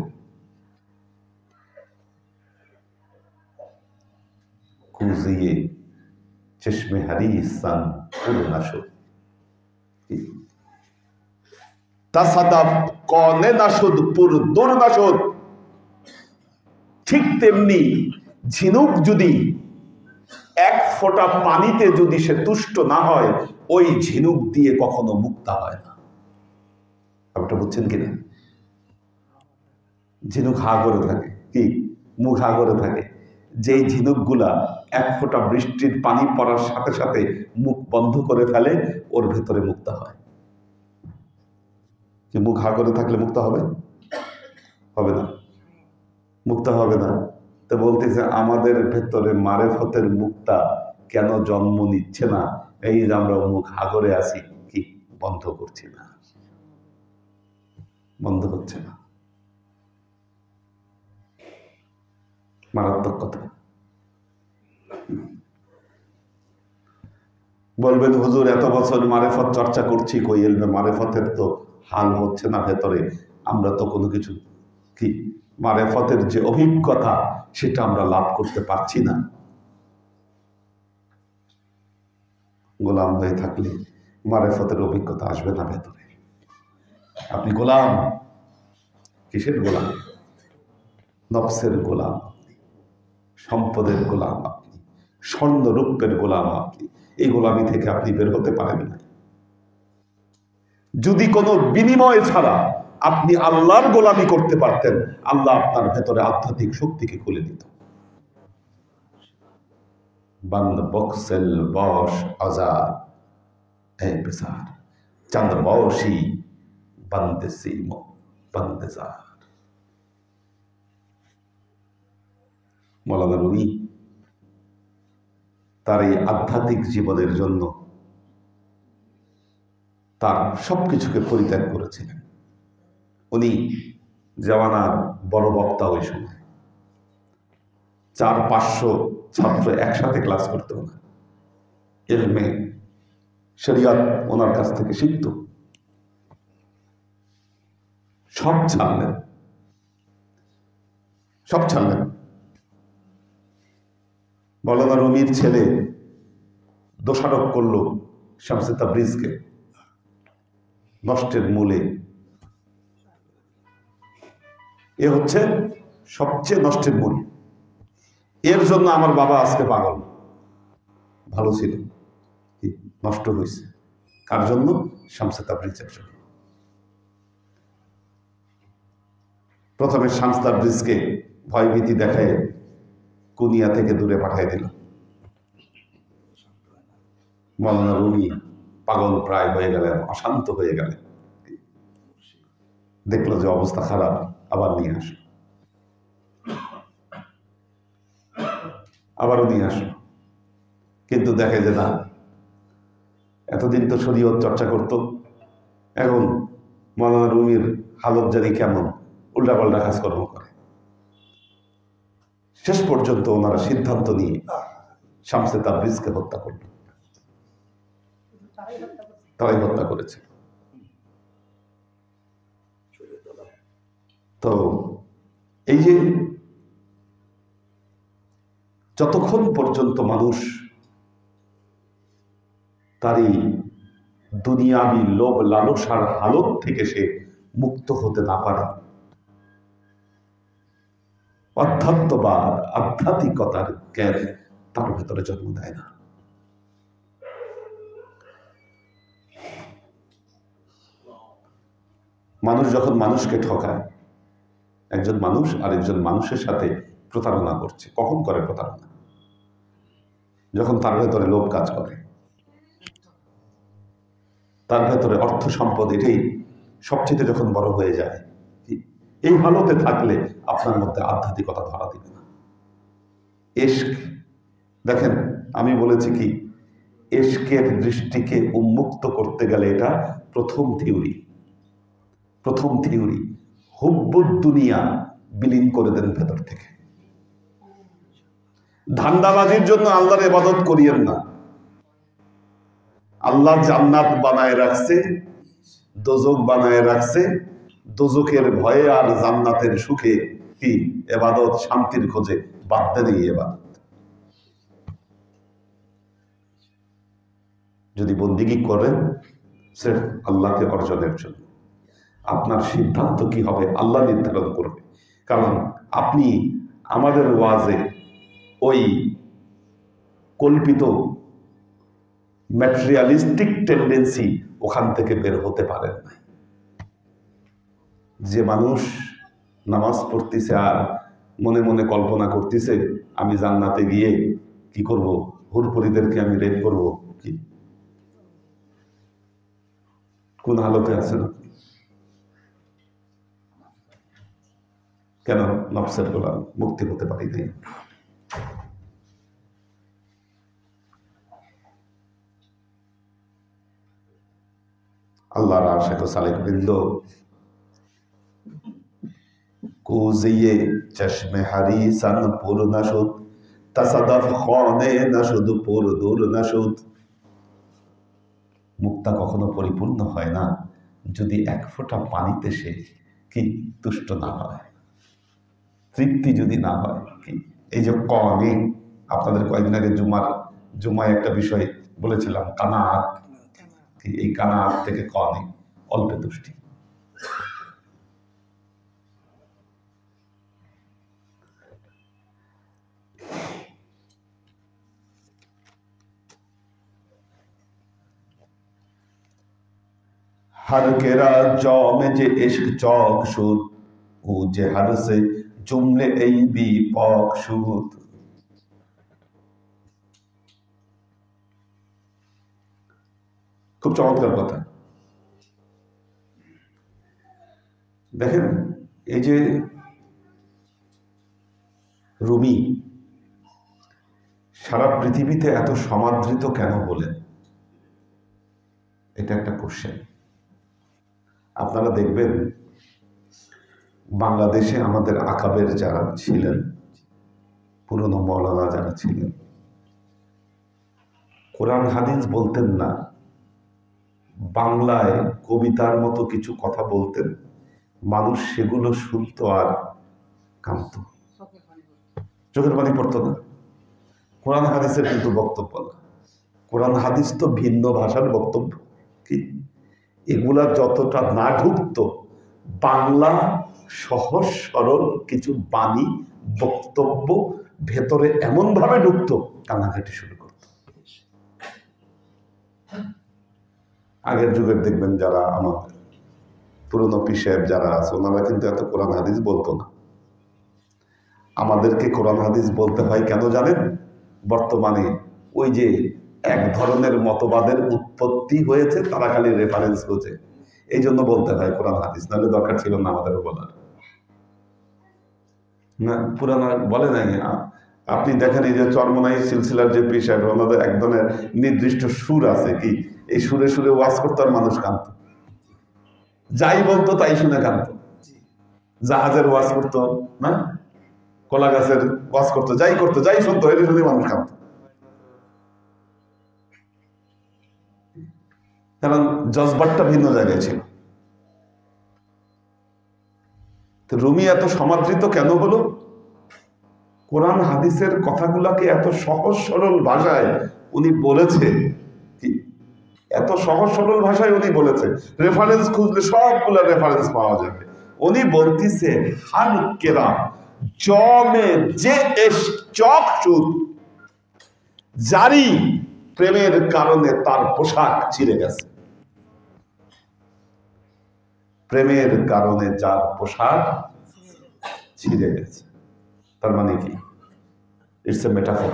কুজিয়ে চশমে হারিসান নাশদ, তাসাদাফ কনে নাশদ পুর দূর নাশদ। ঠিক তেমনি ঝিনুক যদি এক ফোঁটা পানিতে যদি সে তুষ্ট না হয়, ওই ঝিনুক দিয়ে কখনো মুক্তা হয় না। আপনি বুঝছেন কিনা? ঝিনুক হা করে থাকে, কি মুখ হা করে থাকে। যেই ঝিনুকগুলা এক ফোঁটা বৃষ্টির পানি পড়ার সাথে সাথে মুখ বন্ধ করে ফেলে, ওর ভেতরে মুক্তা হয়। যে মুখ হা করে থাকলে মুক্তা হবে? হবে না, মুক্তা হবে না। তো বলতেছে আমাদের ভেতরে মারেফতের মুক্তা কেন জন্ম নিচ্ছে না? এই যে আমরা মুখ হা করে আছি, কি বন্ধ করছি না, বন্ধ হচ্ছে না। মারাত্মক কথা। বলবেন হুজুর এত বছর মারেফত চর্চা করছি, কই এলমে মারেফতের তো হাল হচ্ছে না ভেতরে। আমরা তো কোনো কিছু কি মারেফতের যে অভিজ্ঞতা সেটা আমরা লাভ করতে পারছি না। গোলাম হয়ে থাকলে মারেফতের অভিজ্ঞতা আসবে না ভেতরে। আপনি গোলাম, কিসের গোলাম? নফসের গোলাম, সম্পদের গোলাম আপনি, স্বর্ণ রূপের গোলাম আপনি। এই গোলামি থেকে আপনি বের হতে পারেন না। যদি কোনো বিনিময় ছাড়া আপনি আল্লাহর গোলামি করতে পারতেন, আল্লাহ আপনার ভেতরে আধ্যাত্মিক শক্তিকে খুলে দিত। বন্দ বক্সেল বশ আজাদ এ বেসার, চন্দ বশি বন্দে সিমো বন্দে জার। মওলানা রুমি তার এই আধ্যাত্মিক জীবনের জন্য তার সবকিছুকে পরিত্যাগ করেছিলেন। উনি জামানার বড় বক্তা, ওই সময় 400-500 ছাত্র একসাথে ক্লাস করতে না, ইলমে শরিয়ত ওনার কাছ থেকে শিখত। সব ছাড়লেন, সব ছাড়লেন। মওলানা রুমির ছেলে দোষারোপ করলো শামসে তাবরিজকে নষ্টের মূলে। এ হচ্ছে সবচেয়ে নষ্টের মূল। এর জন্য আমার বাবা আজকে পাগল। ভালো ছিল, নষ্ট হয়েছে। কার জন্য? শামসে তাবরিজের জন্য। প্রথমে শামস তাবরিজকে ভয়ভীতি দেখায় কুনিয়া থেকে দূরে পাঠিয়ে দিল। মওলানা রুমি পাগল প্রায় হয়ে গেলেন, অশান্ত হয়ে গেলেন। দেখলো যে অবস্থা খারাপ, আবার নিয়ে আসলো, আবারও নিয়ে আসলো। কিন্তু দেখে যে না, এতদিন তো শরীয়ত চর্চা করত, এখন মওলানা রুমির হালত জানি কেমন, উল্টাপাল্টা কাজকর্ম করে। শেষ পর্যন্ত ওনারা সিদ্ধান্ত নিয়ে শামসে তাবরিজকে হত্যা করল। তারাই হত্যা করেছে। তো এই যে যতক্ষণ পর্যন্ত মানুষ তারই দুনিয়াবি লোভ লালসার হালত থেকে সে মুক্ত হতে না পারে, অধ্যাত্মবাদ আধ্যাত্মিকতার জ্ঞান তার ভেতরে জন্ম দেয় না। মানুষ যখন মানুষকে ঠকায়, একজন মানুষ আরেকজন মানুষের সাথে প্রতারণা করছে। কখন করে প্রতারণা? যখন তার ভেতরে লোভ কাজ করে, তার ভেতরে অর্থ সম্পদ এটাই সবচেয়ে যখন বড় হয়ে যায়। এই হালতে থাকলে আপনার মধ্যে আধ্যাত্মিকতা ধরা দিবে না। ইশক, দেখেন আমি বলেছি কি, ইশকের দৃষ্টিকে উন্মুক্ত করতে গেলে এটা প্রথম থিওরি। হুব্বুদ দুনিয়া বিলীন করে দেন ভেতর থেকে। ধান্দাবাজির জন্য আল্লাহর ইবাদত করিয়েন না। আল্লাহ জান্নাত বানায় রাখছে, দোজক বানায় রাখছে, দোজখের ভয়ে আর জান্নাতের সুখে কি ইবাদত শান্তির খোঁজে বাদ দেন এই ইবাদত। যদি বন্দিগি করেন সির্ফ আল্লাহকে অর্জনের জন্য, আপনার সিদ্ধান্ত কি হবে আল্লাহ নির্ধারণ করবে। কারণ আপনি আমাদের ওয়াজে ওই কল্পিত ম্যাটেরিয়ালিস্টিক টেন্ডেন্সি ওখান থেকে বের হতে পারেন না। যে মানুষ নামাজ পড়তেছে আর মনে মনে কল্পনা করতেছে আমি জান্নাতে গিয়ে কি করব, হুরপুরীদেরকে আমি রেপ করব, কি কোন হালতে আছেন? কেন নফসের গোলাম মুক্তি হতে পারি নাই? আল্লাহর আশিক ও সালেক বৃন্দ, কোজিয়ে চশমে হারিসান পুর নাশুদ, তাসাদাফ খানে নাশুদ পুর দূর নাশুদ। মুক্তা কখনো পরিপূর্ণ হয় না যদি এক ফোঁটা পানিতে সে কি তুষ্ট না হয়, তৃপ্তি যদি না হয়। কি এই যে কনে, আপনাদের কয়েকদিন আগে জুমায় একটা বিষয় বলেছিলাম, কানাত। এই কানাত থেকে কনে, অল্পে তুষ্টি। हर केरा जौ में जे इश्क चौक शुद ও যে হারসে জুমলে এই বিপক সুদ। খুব চমৎকার কথা। দেখেন এই যে রুমি সারা পৃথিবীতে এত সমাদৃত কেন বলেন, এটা একটা কোশ্চেন। আপনারা দেখবেন বাংলাদেশে আমাদের আকাবের যারা ছিলেন, পুরনো মৌলানা যারা ছিলেন, কোরআন হাদিস বলতেন না, বাংলায় কবিতার মতো কিছু কথা বলতেন, মানুষ সেগুলো শুনতো আর কাঁদত, চোখের পানি পড়তো না। কোরআন হাদিসের কিন্তু বক্তব্য না, কোরআন হাদিস তো ভিন্ন ভাষার বক্তব্য। কি এগুলা যতটা না ঢুকতো, বাংলা সহজ সরল কিছু বাণী বক্তব্য ভেতরে এমন ভাবে ঢুকতো, কান্নাকাটি শুরু করত। আগের যুগের দেখবেন যারা আমাদের পুরনো পীর সাহেব যারা আছে, ওনারা কিন্তু এত কোরআন হাদিস বলতো না। আমাদেরকে কোরআন হাদিস বলতে হয় কেন জানেন? বর্তমানে ওই যে এক ধরনের মতবাদের উৎপত্তি হয়েছে, তারা খালি রেফারেন্স হয়েছে, এই জন্য বলতে হয় কোরআন হাদিস, নাহলে দরকার ছিল না আমাদের বলার। না পুরান বলে নাই। আপনি দেখেন এই যে চরমনাই সিলসিলার যে পীর সাহেব, ওনাদের এক ধরনের নির্দিষ্ট সুর আছে, কি এই সুরে সুরে ওয়াজ করতো আর মানুষ কাঁদত, যাই বলতো তাই শুনে কাঁদত। জাহাজের ওয়াজ করতো না, কলা গাছের ওয়াজ করতো, যাই করতো যাই শুনতো এটা শুনে মানুষ কাঁদত। কারণ জজবারটা ভিন্ন জায়গায় ছিল। রুমি এত সমাদৃত কেন হলো? কোরআন হাদিসের কথাগুলাকে এত সহজ সরল ভাষায় উনি বলেছে। কি এত সহজ সরল ভাষায় উনি বলেছে, রেফারেন্স খুঁজলে সবগুলা রেফারেন্স পাওয়া যাবে। উনি বলতেছে হার কেরা জমে যে চক সুদ, জারি প্রেমের কারণে তার পোশাক ছিঁড়ে গেছে। প্রেমের কারণে যার পোশাক ছিঁড়ে গেছে, তার মানে কি? It's a metaphor.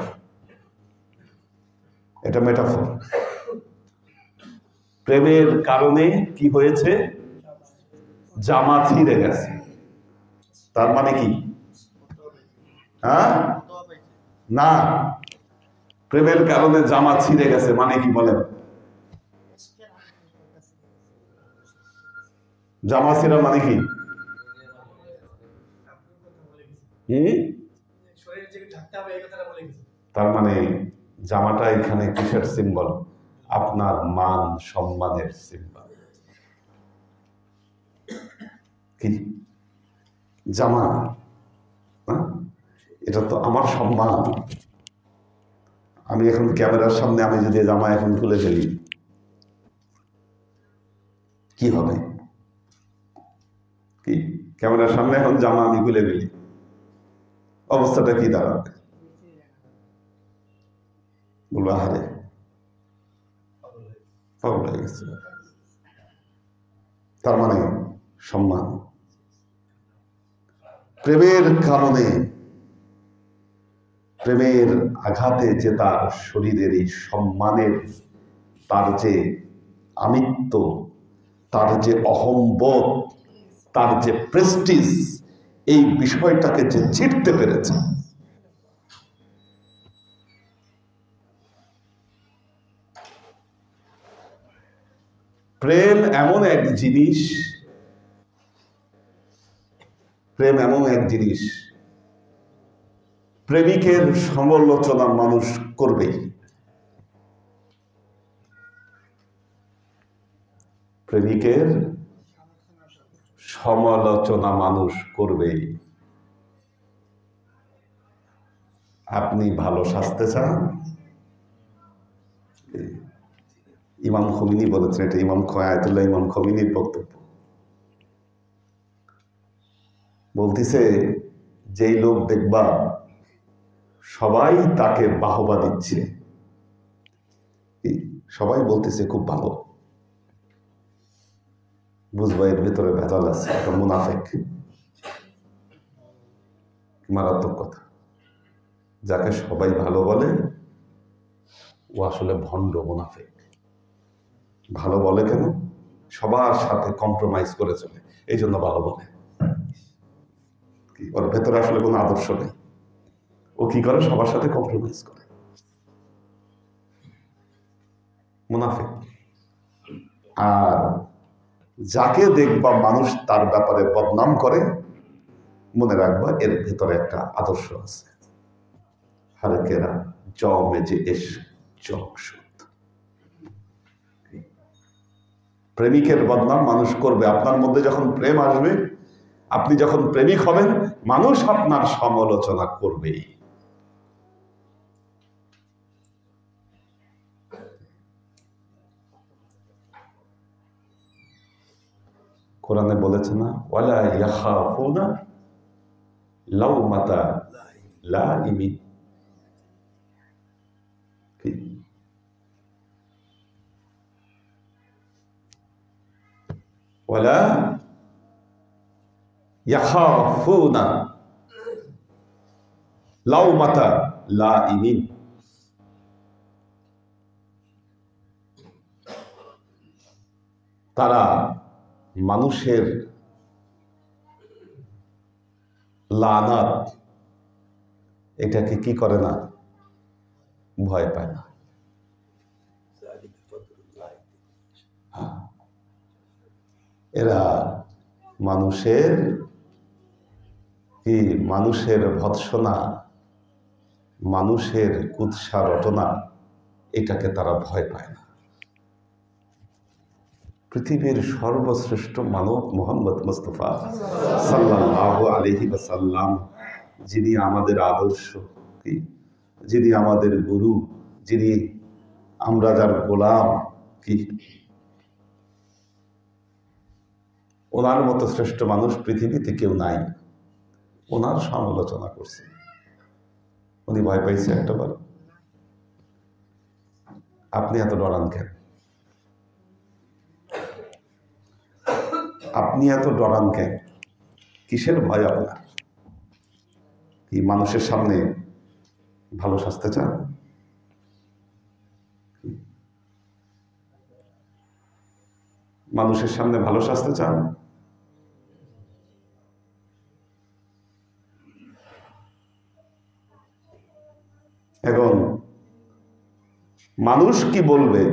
এটা মেটাফর। প্রেমের কারণে কি হয়েছে? জামা ছিঁড়ে গেছে, তার মানে কি? হ্যাঁ না, প্রেমের কারণে জামা ছিঁড়ে গেছে মানে কি বলেন? জামা ছিঁড়া মানে কি? তার মানে জামাটা এখানে কিসের সিম্বল? আপনার মান সম্মানের সিম্বল। কি জামা, এটা তো আমার সম্মান। আমি এখন ক্যামেরার সামনে আমি যদি জামা এখন খুলে ফেলি কি হবে? কি ক্যামেরার সামনে এখন জামা আমি খুলে ফেলি, অবস্থাটা কি দাঁড়াবে? বলবো আহারে পাগল হয়ে গেছে। তার মানে সম্মান। প্রেমের কারণে, প্রেমের আঘাতে যে তার শরীরের এই সম্মানের, তার যে আমিত্ব, তার যে অহংবোধ, তার যে প্রেস্টিজ, এই বিষয়টাকে যে ছিটতে পেরেছে, প্রেম এমন এক জিনিস, প্রেম এমন এক জিনিস, প্রেমিকের সমালোচনা মানুষ করবেই। প্রেমিকের সমালোচনা মানুষ করবেই। আপনি ভালো সাজতে চান, ইমাম খোমেনি বলেছেন, এটা আয়াতুল্লাহ ইমাম খোমেনির বক্তব্য। বলতেছে যেই লোক দেখবা সবাই তাকে বাহবা দিচ্ছে, সবাই বলতেছে খুব ভালো, বুঝবা এর ভিতরে ভেজাল আছে, একটা মুনাফেক। মারাত্মক কথা। যাকে সবাই ভালো বলে ও আসলে ভণ্ড মুনাফেক। ভালো বলে কেন? সবার সাথে কম্প্রোমাইজ করে চলে, এই জন্য ভালো বলে। ওর ভেতরে আসলে কোনো আদর্শ নেই। ও কি করে? সবার সাথে কম্প্রোমাইজ করে, মুনাফিক। আর যাকে দেখবা মানুষ তার ব্যাপারে বদনাম করে, মনে রাখবা এর ভেতরে একটা আদর্শ আছে। হারকেরা জমে যে এস জকসুদ। প্রেমিকের বদনাম মানুষ করবে। আপনার মধ্যে যখন প্রেম আসবে, আপনি যখন প্রেমিক হবেন, মানুষ আপনার সমালোচনা করবেই। কোরআনে বলেছে না, ওয়ালা ইয়াখাফুনা লাউমাতা লাইমিন। ওয়ালা ইয়াখাফুনা লাউমাতা লাইমিন। তারা মানুষের লানাত এটাকে কি করে না? ভয় পায় না। এরা মানুষের কি, মানুষের ভৎসনা, মানুষের কুৎসা রটনা, এটাকে তারা ভয় পায় না। পৃথিবীর সর্বশ্রেষ্ঠ মানব মুহাম্মদ মুস্তাফা সাল্লাল্লাহু আলাইহি ওয়াসাল্লাম, যিনি আমাদের আদর্শ, যিনি আমাদের গুরু, যিনি আমরা যার গোলাম, কি ওনার মতো শ্রেষ্ঠ মানুষ পৃথিবীতে কেউ নাই। ওনার সমালোচনা করছে, উনি ভয় পাইছে একটা বার? আপনি এত ডরান কেন? আপনি এত ডরান কেন? কিসের ভয় আপনার? কি মানুষের সামনে ভালো সাজতে চান? মানুষের সামনে ভালো সাজতে চান? এখন মানুষ কি বলবে,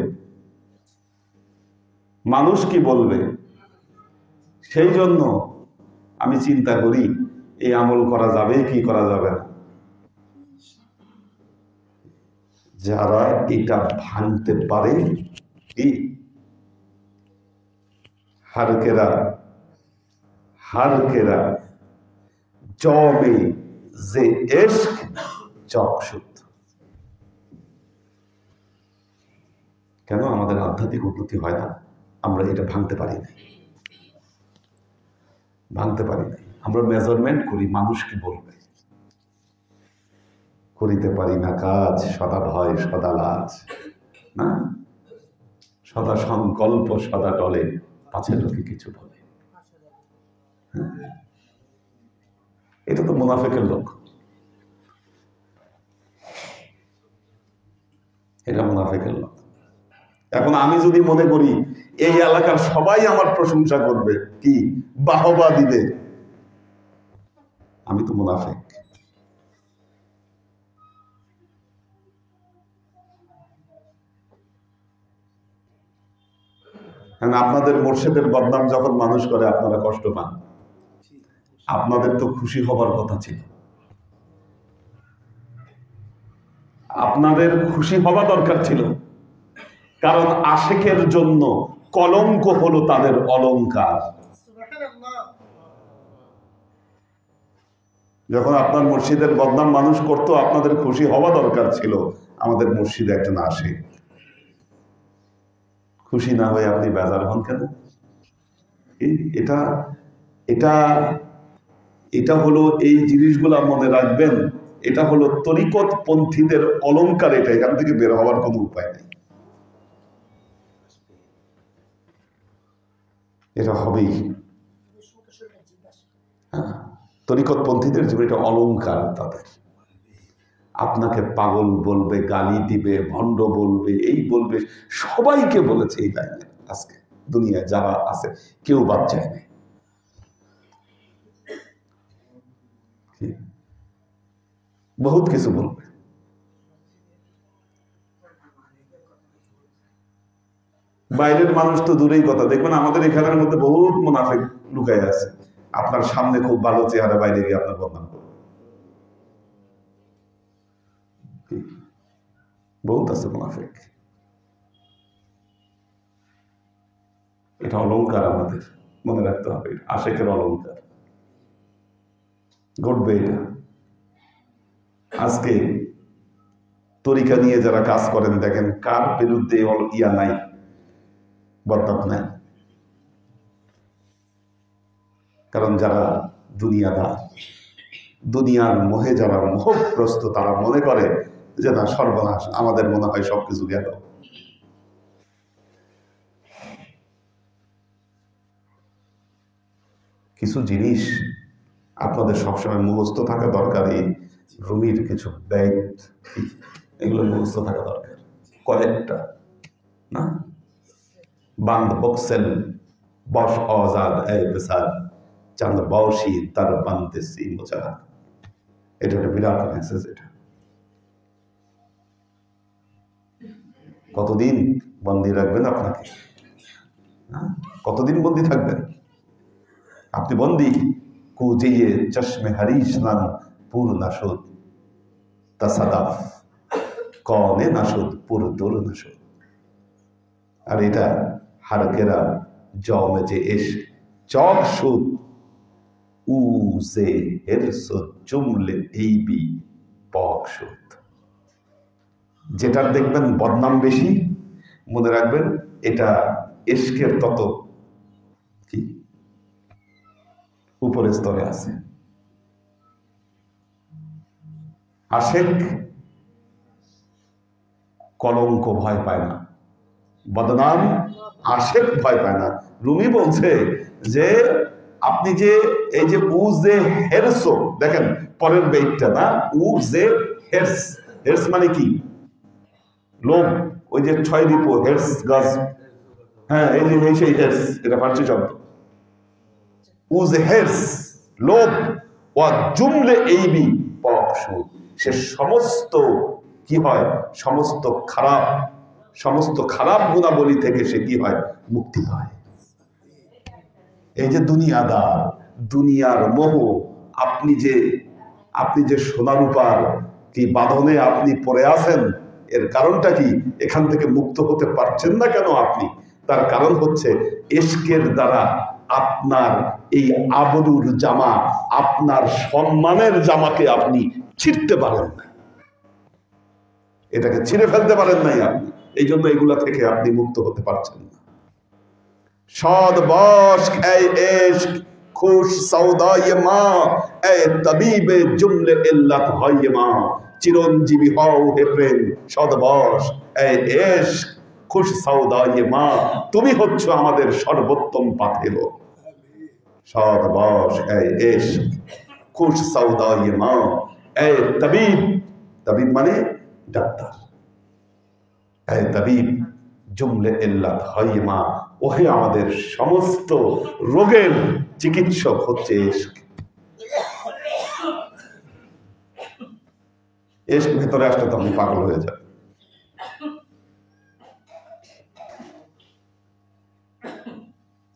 মানুষ কি বলবে, সেই জন্য আমি চিন্তা করি এই আমল করা যাবে কি করা যাবে না। যারা এটা ভাঙতে পারে, কি हर केरा जौ में जे इश्क चक्षुत। কেন আমাদের আধ্যাত্মিক উন্নতি হয় না? আমরা এটা ভাঙতে পারি না, আমরা মেজারমেন্ট করি মানুষ কি বলবে, করিতে পারি না কাজ, সদা ভয় সদা লাজ, না সদা সংকল্প সদা টলে, পাছে লোকে কিছু বলে। এটা তো মুনাফিকের লক্ষ্য, এটা মুনাফিকের লক্ষ্য। এখন আমি যদি মনে করি এই এলাকার সবাই আমার প্রশংসা করবে, কি বাহবা দিবে, আমি তো মুনাফিক। আপনাদের মুর্শিদের বদনাম যখন মানুষ করে আপনারা কষ্ট পান, আপনাদের তো খুশি হবার কথা ছিল, আপনাদের খুশি হওয়া দরকার ছিল, কারণ আশিকের জন্য কলঙ্ক হলো তাদের অলংকার। যখন আপনার মুর্শিদের বদনাম মানুষ করত, আপনাদের খুশি হওয়া দরকার ছিল, আমাদের মুর্শিদ একজন আশিক। খুশি না হয়ে আপনি বেজার হন কেন? এটা এটা এটা হলো, এই জিনিসগুলা মনে রাখবেন, এটা হলো তরিকত পন্থীদের অলংকার। এটা এখান থেকে বের হওয়ার কোনো উপায় নেই, এটা হবেই। তরিকত পন্থীদের জীবনে এটা অলংকার তাদের। আপনাকে পাগল বলবে, গালি দিবে, ভণ্ড বলবে, এই বলবে, সবাইকে বলেছে এই লাইনে। আজকে দুনিয়ায় যারা আছে কেউ বাদ যায় না। বহুত কিছু বলবে। বাইরের মানুষ তো দূরেই কথা, দেখবেন আমাদের এখানের মধ্যে বহুত মুনাফিক লুকায় আছে। আপনার সামনে খুব ভালো চেহারা, বাইরে গিয়ে আপনার বদনাম করবে। বহুত আছে মুনাফিক। এটা অলংকার, আমাদের মনে রাখতে হবে, আশিকের অলংকার। ঘটবে এটা। আজকে তরিকা নিয়ে যারা কাজ করেন, দেখেন কার বিরুদ্ধে ইয়া নাই, বদনাম নাই। কারণ যারা দুনিয়াদার, দুনিয়ার মোহে যারা মোহগ্রস্ত, তারা মনে করে যে না, সর্বনাশ, আমাদের মনে হয় সবকিছু গেল। কিছু জিনিস আপনাদের সবসময় মুখস্থ থাকা দরকার। এই রুমির কিছু ব্যাগ, এগুলো মুখস্থ থাকা দরকার, কয়েকটা না। বান্ধ বক্সেল বস আজাদ এই বেসার চাঁদ বসি তার বান্ধে সি মোচা। এটা একটা বিরাট মেসেজ। এটা কতদিন বন্দী রাখবেন আপনাকে? কতদিন বন্দী থাকবেন আপনি? বন্দী কুজিয়ে চশমে হরিশ নান পুর নাশুদ তাসাদাফ কনে নাশুদ পুর দুর নাশুদ। আর এটা হারকেরা জমে যে এস চক সুদ উজে হেরসুদ জুমলে এইবি পক সুদ। যেটার দেখবেন বদনাম বেশি, মনে রাখবেন এটা ইশকের তত কি উপরের স্তরে আছে। আশিক কলঙ্ক ভয় পায় না, বদনাম আশিক ভয় পায় না। রুমি বলছে যে আপনি যে এই যে উজে হেরসো, দেখেন পরের বেইটটা না, উজে হেরস। হেরস মানে কি? লোভ। ওই যে 6 রিপো হেরস গাছ, হ্যাঁ, এই যে সেই হেরস, এটা ফার্সি শব্দ। উজে হেরস লোভ, ও জুমলে এইবি পক সুদ। সে সমস্ত কি হয়, সমস্ত খারাপ গুণাবলী থেকে সে কি হয়, মুক্তি হয়। এই যে দুনিয়াদার, দুনিয়ার মোহ, আপনি যে সোনা রূপার কি বাঁধনে আপনি পড়ে আছেন, এর কারণটা কি? এখান থেকে মুক্ত হতে পারছেন না কেন আপনি? তার কারণ হচ্ছে ইশকের দ্বারা আপনার এই আবরুর জামা, আপনার সম্মানের জামাকে আপনি ছিঁড়তে পারেন না, এটাকে ছিঁড়ে ফেলতে পারেন নাই আপনি, এই জন্য এগুলা থেকে আপনি মুক্ত হতে পারছেন না। সদ বশ এই ইশক খুশ সৌদায়ে মা এ তবিবে জুমলে ইল্লাত হয় মা, চিরঞ্জীবী হও হে প্রেম সদবশ এই ইশক খুশ সৌদায়ে মা, তুমি হচ্ছ আমাদের সর্বোত্তম পাথেয়। সদবশ এই ইশক খুশ সৌদায়ে মা এই তবিব, তবিব মানে ডাক্তার, এই তবিব জুমলে ইল্লাত হয় মা, ওহে আমাদের সমস্ত রোগের চিকিৎসক হচ্ছে ইশক। ইশক ভেতরে আসলে তো আপনি পাগল হয়ে যাবেন।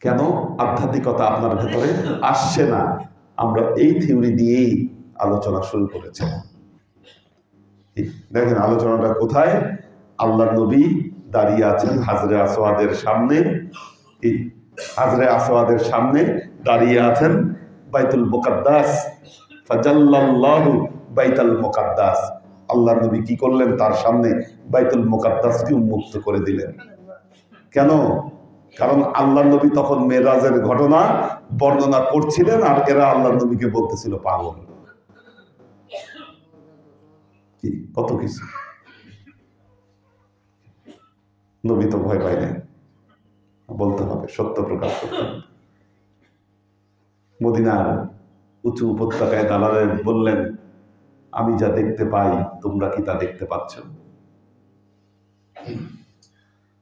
কেন আধ্যাত্মিকতা আপনার ভেতরে আসছে না? আমরা এই থিওরি দিয়েই আলোচনা শুরু করেছি। দেখেন আলোচনাটা কোথায়? আল্লাহ নবী দাঁড়িয়ে আছেন হাজরে আসওয়াদের সামনে, হাজরে আসওয়াদের সামনে দাঁড়িয়ে আছেন বাইতুল মুকাদ্দাস, ফাজাল্লাল্লাহু বাইতুল মুকাদ্দাস। আল্লাহ নবী কি করলেন? তার সামনে বাইতুল মুকাদ্দাসকে উন্মুক্ত করে দিলেন। কেন? কারণ আল্লাহ নবী তখন মেরাজের ঘটনা বর্ণনা করছিলেন, আর এরা আল্লাহ নবীকে বলতেছিল পাগল। কি কত কিছু! নবী তো ভয় পায় না, বলতে হবে, সত্য প্রকাশ করতে হবে। মদিনার উঁচু উপত্যকায় দাঁড়ালেন, বললেন আমি যা দেখতে পাই তোমরা কি তা দেখতে পাচ্ছ?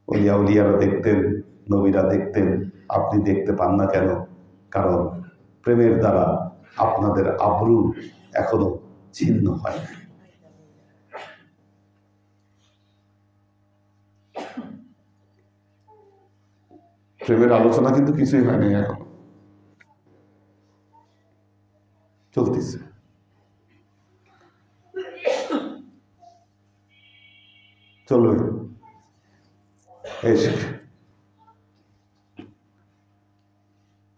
ওলিয়া উলিয়ারা দেখতেন, নবীরা দেখতেন, আপনি দেখতে পান না কেন? কারণ প্রেমের দ্বারা আপনাদের আবরু এখনো ছিন্ন হয় না। প্রেমের আলোচনা কিন্তু কিছুই হয়নি, এখন চলতেছে। চলবে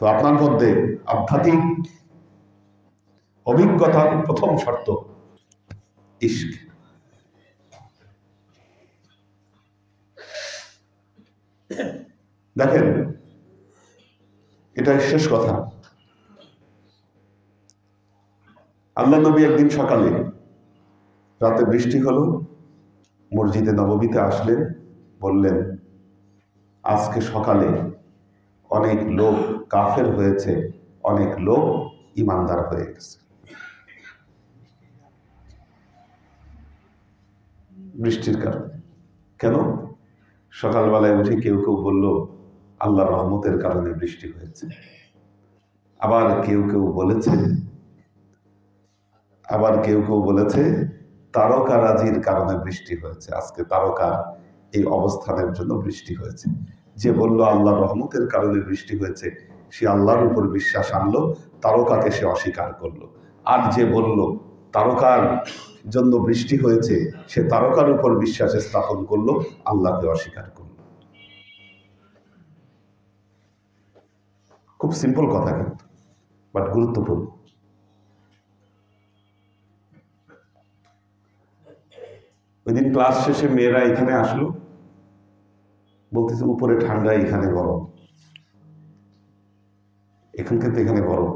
তো আপনার মধ্যে আধ্যাত্মিক অভিজ্ঞতার প্রথম শর্ত ইশক। দেখেন এটাই শেষ কথা। আল্লাহ নবী একদিন সকালে, রাতে বৃষ্টি হলো, মসজিদে নববীতে আসলেন, বললেন আজকে সকালে অনেক লোক কাফের হয়েছে, অনেক লোক ইমানদার হয়ে গেছে। বৃষ্টির কারণে। কেন? সকালবেলায় উঠে কেউ কেউ বলল আল্লাহর রহমতের কারণে বৃষ্টি হয়েছে, আবার কেউ কেউ বলেছে তারকারাজির কারণে বৃষ্টি হয়েছে, আজকে তারকার এই অবস্থানের জন্য বৃষ্টি হয়েছে। যে বলল আল্লাহর রহমতের কারণে বৃষ্টি হয়েছে, সে আল্লাহর উপর বিশ্বাস আনলো, তারকাকে সে অস্বীকার করলো। আর যে বলল তারকার জন্য বৃষ্টি হয়েছে, সে তারকার উপর বিশ্বাস স্থাপন করলো, আল্লাহকে অস্বীকার করলো। খুব সিম্পল কথা কিন্তু, বাট গুরুত্বপূর্ণ। ওই দিন ক্লাস শেষে মেয়েরা এখানে আসলো, বলতেছে উপরে ঠান্ডা, এখানে গরম, এখান থেকে এখানে গরম,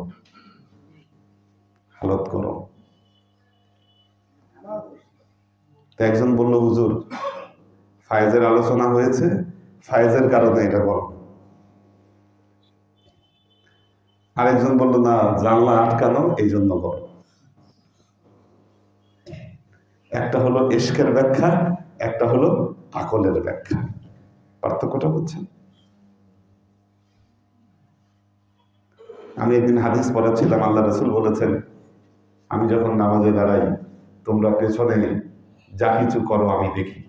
হালত গরম। একজন বলল হুজুর ফায়েজের আলোচনা হয়েছে, ফায়েজের কারণে এটা গরম। আরেকজন বলল না, জানলা আটকানো, এই জন্য গরম। একটা হলো ইশকের ব্যাখ্যা, একটা হলো আকলের ব্যাখ্যা। পার্থক্যটা বুঝছেন? আমি একদিন হাদিস পড়াচ্ছিলাম, আল্লাহ রাসূল বলেছেন আমি যখন নামাজে দাঁড়াই তোমরা পেছনে যা কিছু করো আমি দেখি।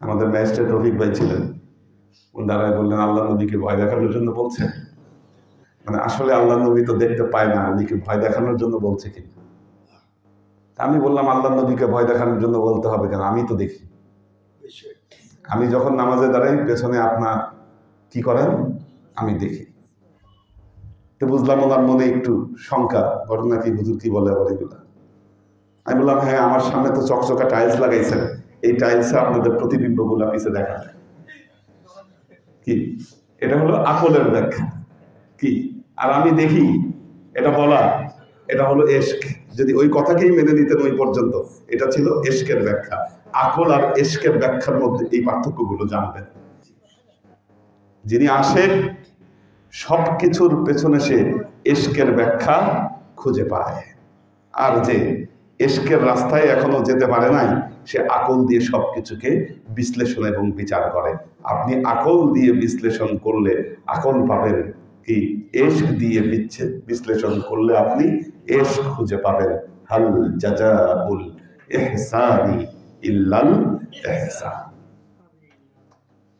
আমাদের ম্যাজিস্ট্রেট রফিক ভাই ছিলেন, দাঁড়ায় বললেন আল্লাহ নবীকে ভয় দেখানোর জন্য বলছে। মানে আসলে আল্লাহ নবী তো দেখতে পায় না, উনিকে ভয় দেখানোর জন্য বলছে কিনা। আমি বললাম আল্লাহ নবীকে ভয় দেখানোর জন্য বলতে হবে কেন, আমি তো দেখি। আমি যখন নামাজে দাঁড়াই পেছনে আপনার কি করেন? আমি দেখি। তো বুঝলাম ওনার মনে একটু শঙ্কা, ঘটনা কি, হুজুর কি বলে আবার এগুলা। আমি বললাম, হ্যাঁ, আমার সামনে তো চকচকা টাইলস লাগাইছেন, এই টাইলসে আপনাদের প্রতিবিম্ব গুলা পিছে দেখা যায়। কি এটা হলো আকলের ব্যাখ্যা। কি আর আমি দেখি, এটা বলা, এটা হলো এশক। যদি ওই কথাকেই মেনে নিতেন ওই পর্যন্ত, এটা ছিল এশকের ব্যাখ্যা। আকল আর এশকের ব্যাখ্যার মধ্যে এই পার্থক্যগুলো জানবেন। যিনি আশেক, সবকিছুর পেছনে সে এশকের ব্যাখ্যা খুঁজে পায়। আর যে এশকের রাস্তায় এখনো যেতে পারে নাই, সে আকল দিয়ে সবকিছুকে বিশ্লেষণ এবং বিচার করে। আপনি আকল দিয়ে বিশ্লেষণ করলে আকল পাবেন, কি এশক দিয়ে বিশ্লেষণ করলে আপনি এশক খুঁজে পাবেন। হাল জাযাউল ইহসানি ইল্লাল ইহসান।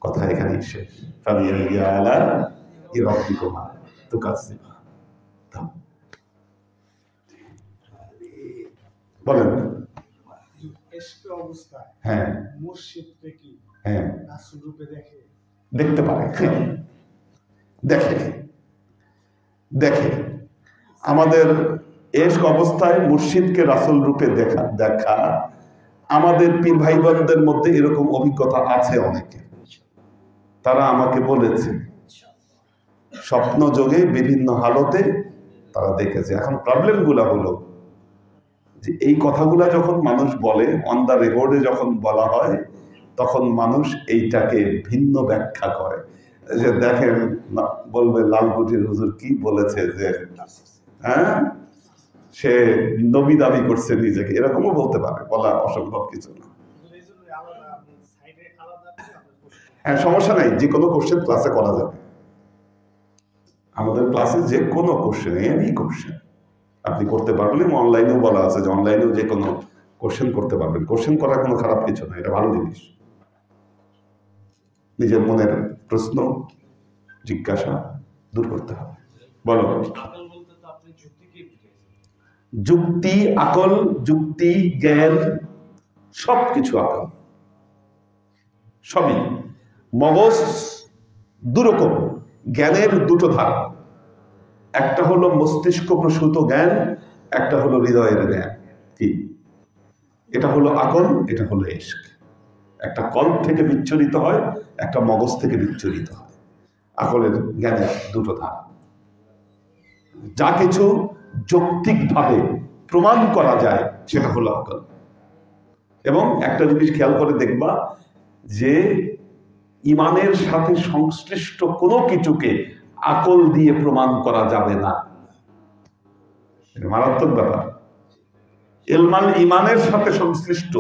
কথা এখানেই শেষ। ফাবিআইয়ি আলা'i রাব্বিকুমা তুকাজ্জিবান। বলেন। হ্যাঁ, হ্যাঁ, দেখতে পারে, দেখে দেখে আমাদের এশক অবস্থায় মুর্শিদকে রাসূল রূপে দেখা আমাদের পীর ভাই বোনদের মধ্যে এরকম অভিজ্ঞতা আছে অনেকে। তারা আমাকে বলেছে স্বপ্ন যোগে বিভিন্ন হালতে তারা দেখেছে। এখন প্রবলেম গুলা হলো যে এই কথাগুলা যখন মানুষ বলে, অন দ্য রেকর্ডে যখন বলা হয়, তখন মানুষ এইটাকে ভিন্ন ব্যাখ্যা করে। যে দেখেন, বলবে লালকুটির হুজুর কি বলেছে, যে হ্যাঁ সে নবী দাবি করছে নিজেকে, এরকমও বলতে পারে, বলা অসম্ভব কিছু না। হ্যাঁ, সমস্যা নাই, যে কোনো কোশ্চেন ক্লাসে করা যাবে। আমাদের ক্লাসে যে কোনো কোশ্চেন, এনি কোশ্চেন আপনি করতে পারবেন। এবং অনলাইনেও বলা আছে যে অনলাইনেও যে কোনো কোশ্চেন করতে পারবেন। কোশ্চেন করা কোনো খারাপ কিছু না, এটা ভালো জিনিস। নিজের মনের প্রশ্ন জিজ্ঞাসা দূর করতে হবে। বলো। যুক্তি, আকল, যুক্তি, জ্ঞান, সবকিছু আকল, সবই। মগজ দুরকম, জ্ঞানের দুটো ধারা, একটা হলো মস্তিষ্ক প্রসূত জ্ঞান, একটা হলো হৃদয়ের জ্ঞান। কি এটা হলো আকল, এটা হলো ইশক। একটা কল্প থেকে বিচ্ছুরিত হয়, একটা মগজ থেকে বিচ্ছুরিত হয়। আকলের জ্ঞানের দুটো ধারা। যা কিছু যৌক্তিকভাবে প্রমাণ করা যায় সেটা হলো আকল। এবং একটা জিনিস খেয়াল করে দেখবা যে ইমানের সাথে সংশ্লিষ্ট কোনো কিছুকে আকল দিয়ে প্রমাণ করা যাবে না। মারাত্মক ব্যাপার। ইলমাল ইমানের সাথে সংশ্লিষ্ট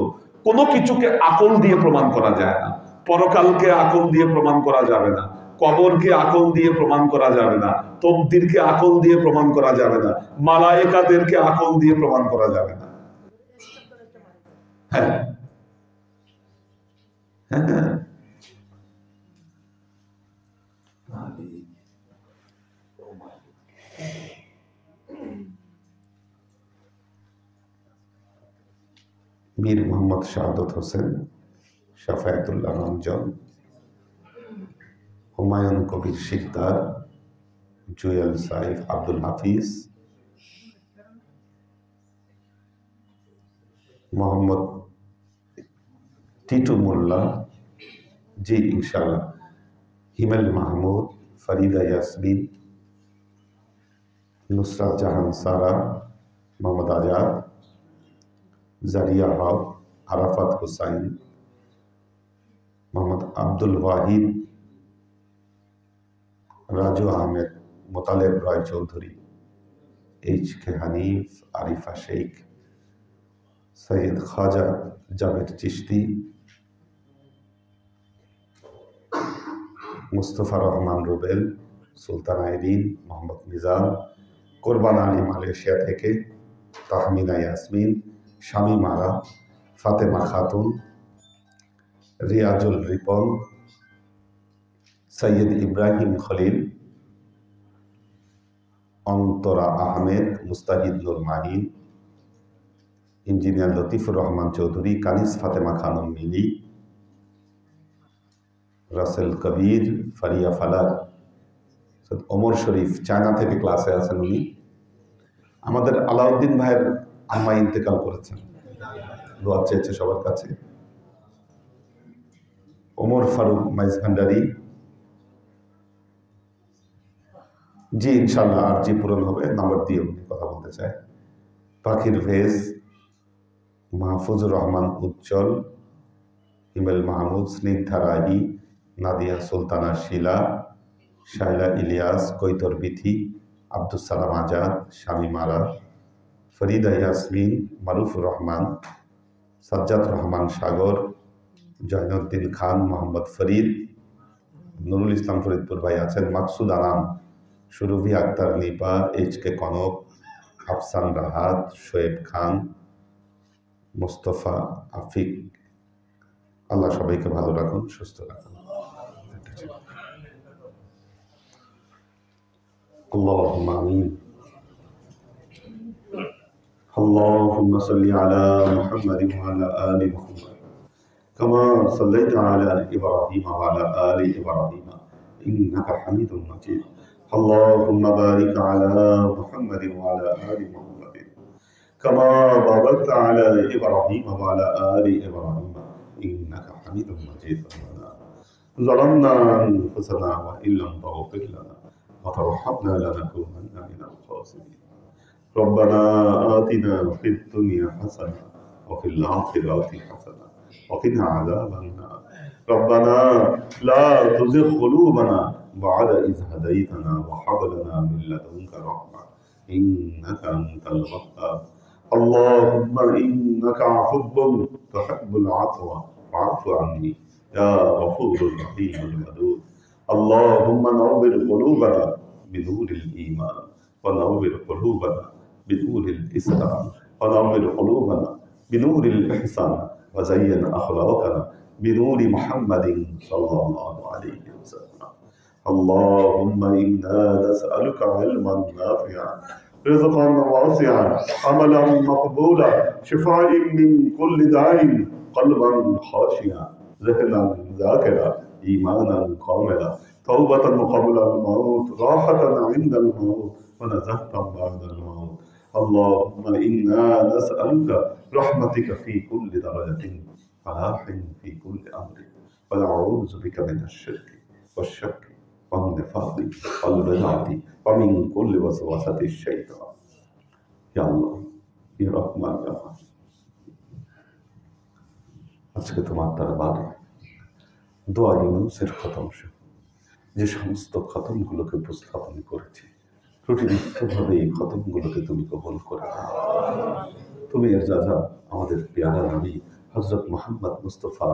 কোনো কিছুকে আকল দিয়ে প্রমাণ করা যায় না। পরকালকে আকল দিয়ে প্রমাণ করা যাবে না, কবরকে আকল দিয়ে প্রমাণ করা যাবে না, তকদিরকে আকল দিয়ে প্রমাণ করা যাবে না, মালায়েকাদেরকে আকল দিয়ে প্রমাণ করা যাবে না। হ্যাঁ, হ্যাঁ, মীর মোহাম্মদ শাহাদত হোসেন, শাফায়াতুল্লাহ রঞ্জন, হুমায়ুন কবির শিকদার, জুয়েল সাইফ, আব্দুল হাফিজ, মোহাম্মদ টিটু মোল্লা, জি ইনশাআল্লাহ, হিমেল মাহমুদ, ফরিদা ইয়াসমিন, নুসরাত জাহান সারা, মোহাম্মদ আজাদ, জারিয়া হক, আরাফাত হুসাইন, মোহাম্মদ আব্দুল ওয়াহিদ, রাজু আহমেদ, মোতালেব রয় চৌধুরী, এইচ কে হানিফ, আরিফা শেখ, সৈয়দ খাজা জাবেদ চিশতি, মুস্তফা রহমান রুবেল, সুলতান আইদিন, মোহাম্মদ মিজান, কোরবান আলী মালয়েশিয়া থেকে, তাহমিনা ইয়াসমিন, শামীম আরা, ফাতেমা খাতুন, রিয়াজুল রিপন, সৈয়দ ইব্রাহিম খলিল, অন্তরা আহমেদ, মুস্তাহিদ নুর মাহিন, ইঞ্জিনিয়ার লতিফুর রহমান চৌধুরী, কানিস ফাতেমা খানম মিলি, রাসেল কবির ফারিয়া ফালার, ওমর শরীফ চায়না থেকে ক্লাসে আছেন উনি। আমাদের আলাউদ্দিন ভাইয়ের আম্মা ইন্তেকাল করেছেন, দোয়া চেয়েছে সবার কাছে। ওমর ফারুক মাইজ ভান্ডারি, জি ইনশাল্লাহ আর জি পূরণ হবে, নাম্বার দিয়ে উনি কথা বলতে চায়। পাখির ভেজ, মাহফুজুর রহমান উজ্জ্বল, হিমেল মাহমুদ, স্নিগ্ধা রাহি, নাদিয়া সুলতানা শিলা, শাইলা ইলিয়াস, কৈতর বিথি, আব্দুল সালাম আজাদ, শামীম আরা, ফরিদা ইয়াসমিন, মারুফুর রহমান, সাজ্জাদ রহমান সাগর, জয়নুদ্দিন খান, মোহাম্মদ ফরিদ, নুরুল ইসলাম ফরিদপুর ভাই আছেন, মাকসুদ আনাম, সুরভি আক্তার নিপা, এইচ কে কনক, আফসান রাহাত, শোয়েব খান, মোস্তফা আফিক। আল্লাহ সবাইকে ভালো রাখুন, সুস্থ রাখুন। আল্লাহুম্মা আমিন। اللهم صل على محمد وعلى آل محمد كما صليت على إبراهيم وعلى آل إبراهيم إنك حميد مجيد. اللهم بارك على محمد وعلى آل محمد كما باركت على إبراهيم وعلى آل إبراهيم إنك حميد مجيد. ظلمنا أنفسنا وإن لم تغفر لنا وترحمنا لنكونن من الخاسرين. ربنا آتنا في الدنيا حسنة وفي الآخرة حسنة وقنا عذاب النار. ربنا لا تزغ قلوبنا بعد إذ هديتنا وهب لنا من لدنك رحمة إنك أنت الوهاب. اللهم إنك عفو تحب العفو فاعف عني يا غفور رحيم الودود. اللهم نور قلوبنا بنور الإيمان ونور قلوبنا بنور الإسلام ونور قلوبنا بنور الإحسان وزين أخلاقنا بنور محمد صلى الله عليه وسلم. اللهم إنا نسألك علما نافعا رزقا واسعا عملا مقبولا شفاء من كل داء قلبا خاشعا ذهنا ذاكرا إيمانا كاملا توبة قبل الموت راحة عند الموت ونزهة بعد الموت. اللهم إنا نسألك رحمتك في كل درجة فلاح في كل أمر ونعوذ بك من الشرك والشك والنفاق والبدعة ومن كل وسوسة الشيطان. يا الله يا رحمن يا رحيم। আজকে তোমার দরবারে দোয়া ইউনুসের খতম যে সমস্ত খতমগুলোকে উপস্থাপন করেছি, ত্রুটিমুক্তভাবে এই খতমগুলোকে তুমি কবুল করে দাও। তুমি এর যা আমাদের পেয়ারা নবী হযরত মুহাম্মদ মুস্তাফা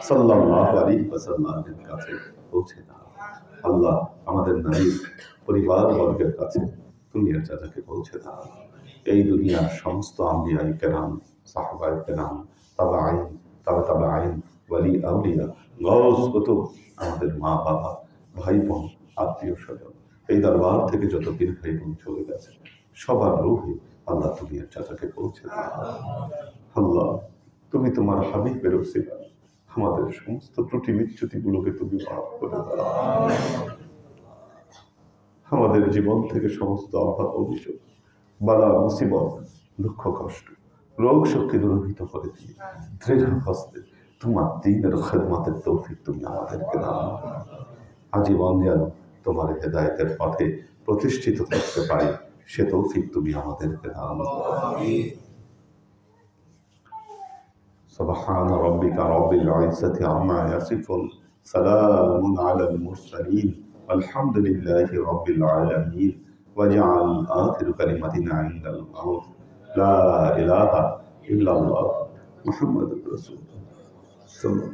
সাল্লাল্লাহু আলাইহি ওয়াসাল্লামের কাছে পৌঁছে দাও। আল্লাহ আমাদের নবীর পরিবার বর্গের কাছে তুমি এর যাকে পৌঁছে দাও। এই দুনিয়ার সমস্ত আম্বিয়ায়ে কেরাম, সাহাবায়ে কেরাম, তাবেঈন, ওয়ালি আউলিয়া, গাউস কুতুব, আমাদের মা বাবা, ভাই বোন, আত্মীয় স্বজন, এই দরবার থেকে যত পীর ভাই বোন চলে গেছে সবার রূহে আল্লাহ তুমি এর চাচাকে পৌঁছে দাও। আল্লাহ তুমি তোমার হাবিবের ওসিলায় আমাদের সমস্ত ত্রুটি বিচ্যুতিগুলোকে তুমি মাফ করে দাও। আমাদের জীবন থেকে সমস্ত অভাব, অভিযোগ, বালা, মুসিবত, দুঃখ, কষ্ট, রোগ শক্তি দূরীভূত করে দিয়ে দৃঢ় হস্তে তোমার দ্বীনের খেদমতের তৌফিক তুমি আমাদেরকে দাও। আজীবন যেন তোমার হেদায়েতের পথে প্রতিষ্ঠিত থাকতে পারি সে তৌফিক তুমি আমাদেরকে দাও। سبحان ربك رب العزة عما يصفون سلام على المرسلين والحمد لله رب العالمين واجعل آخر كلمتنا عند الموت لا إله إلا الله محمد رسول الله صلى الله عليه وسلم.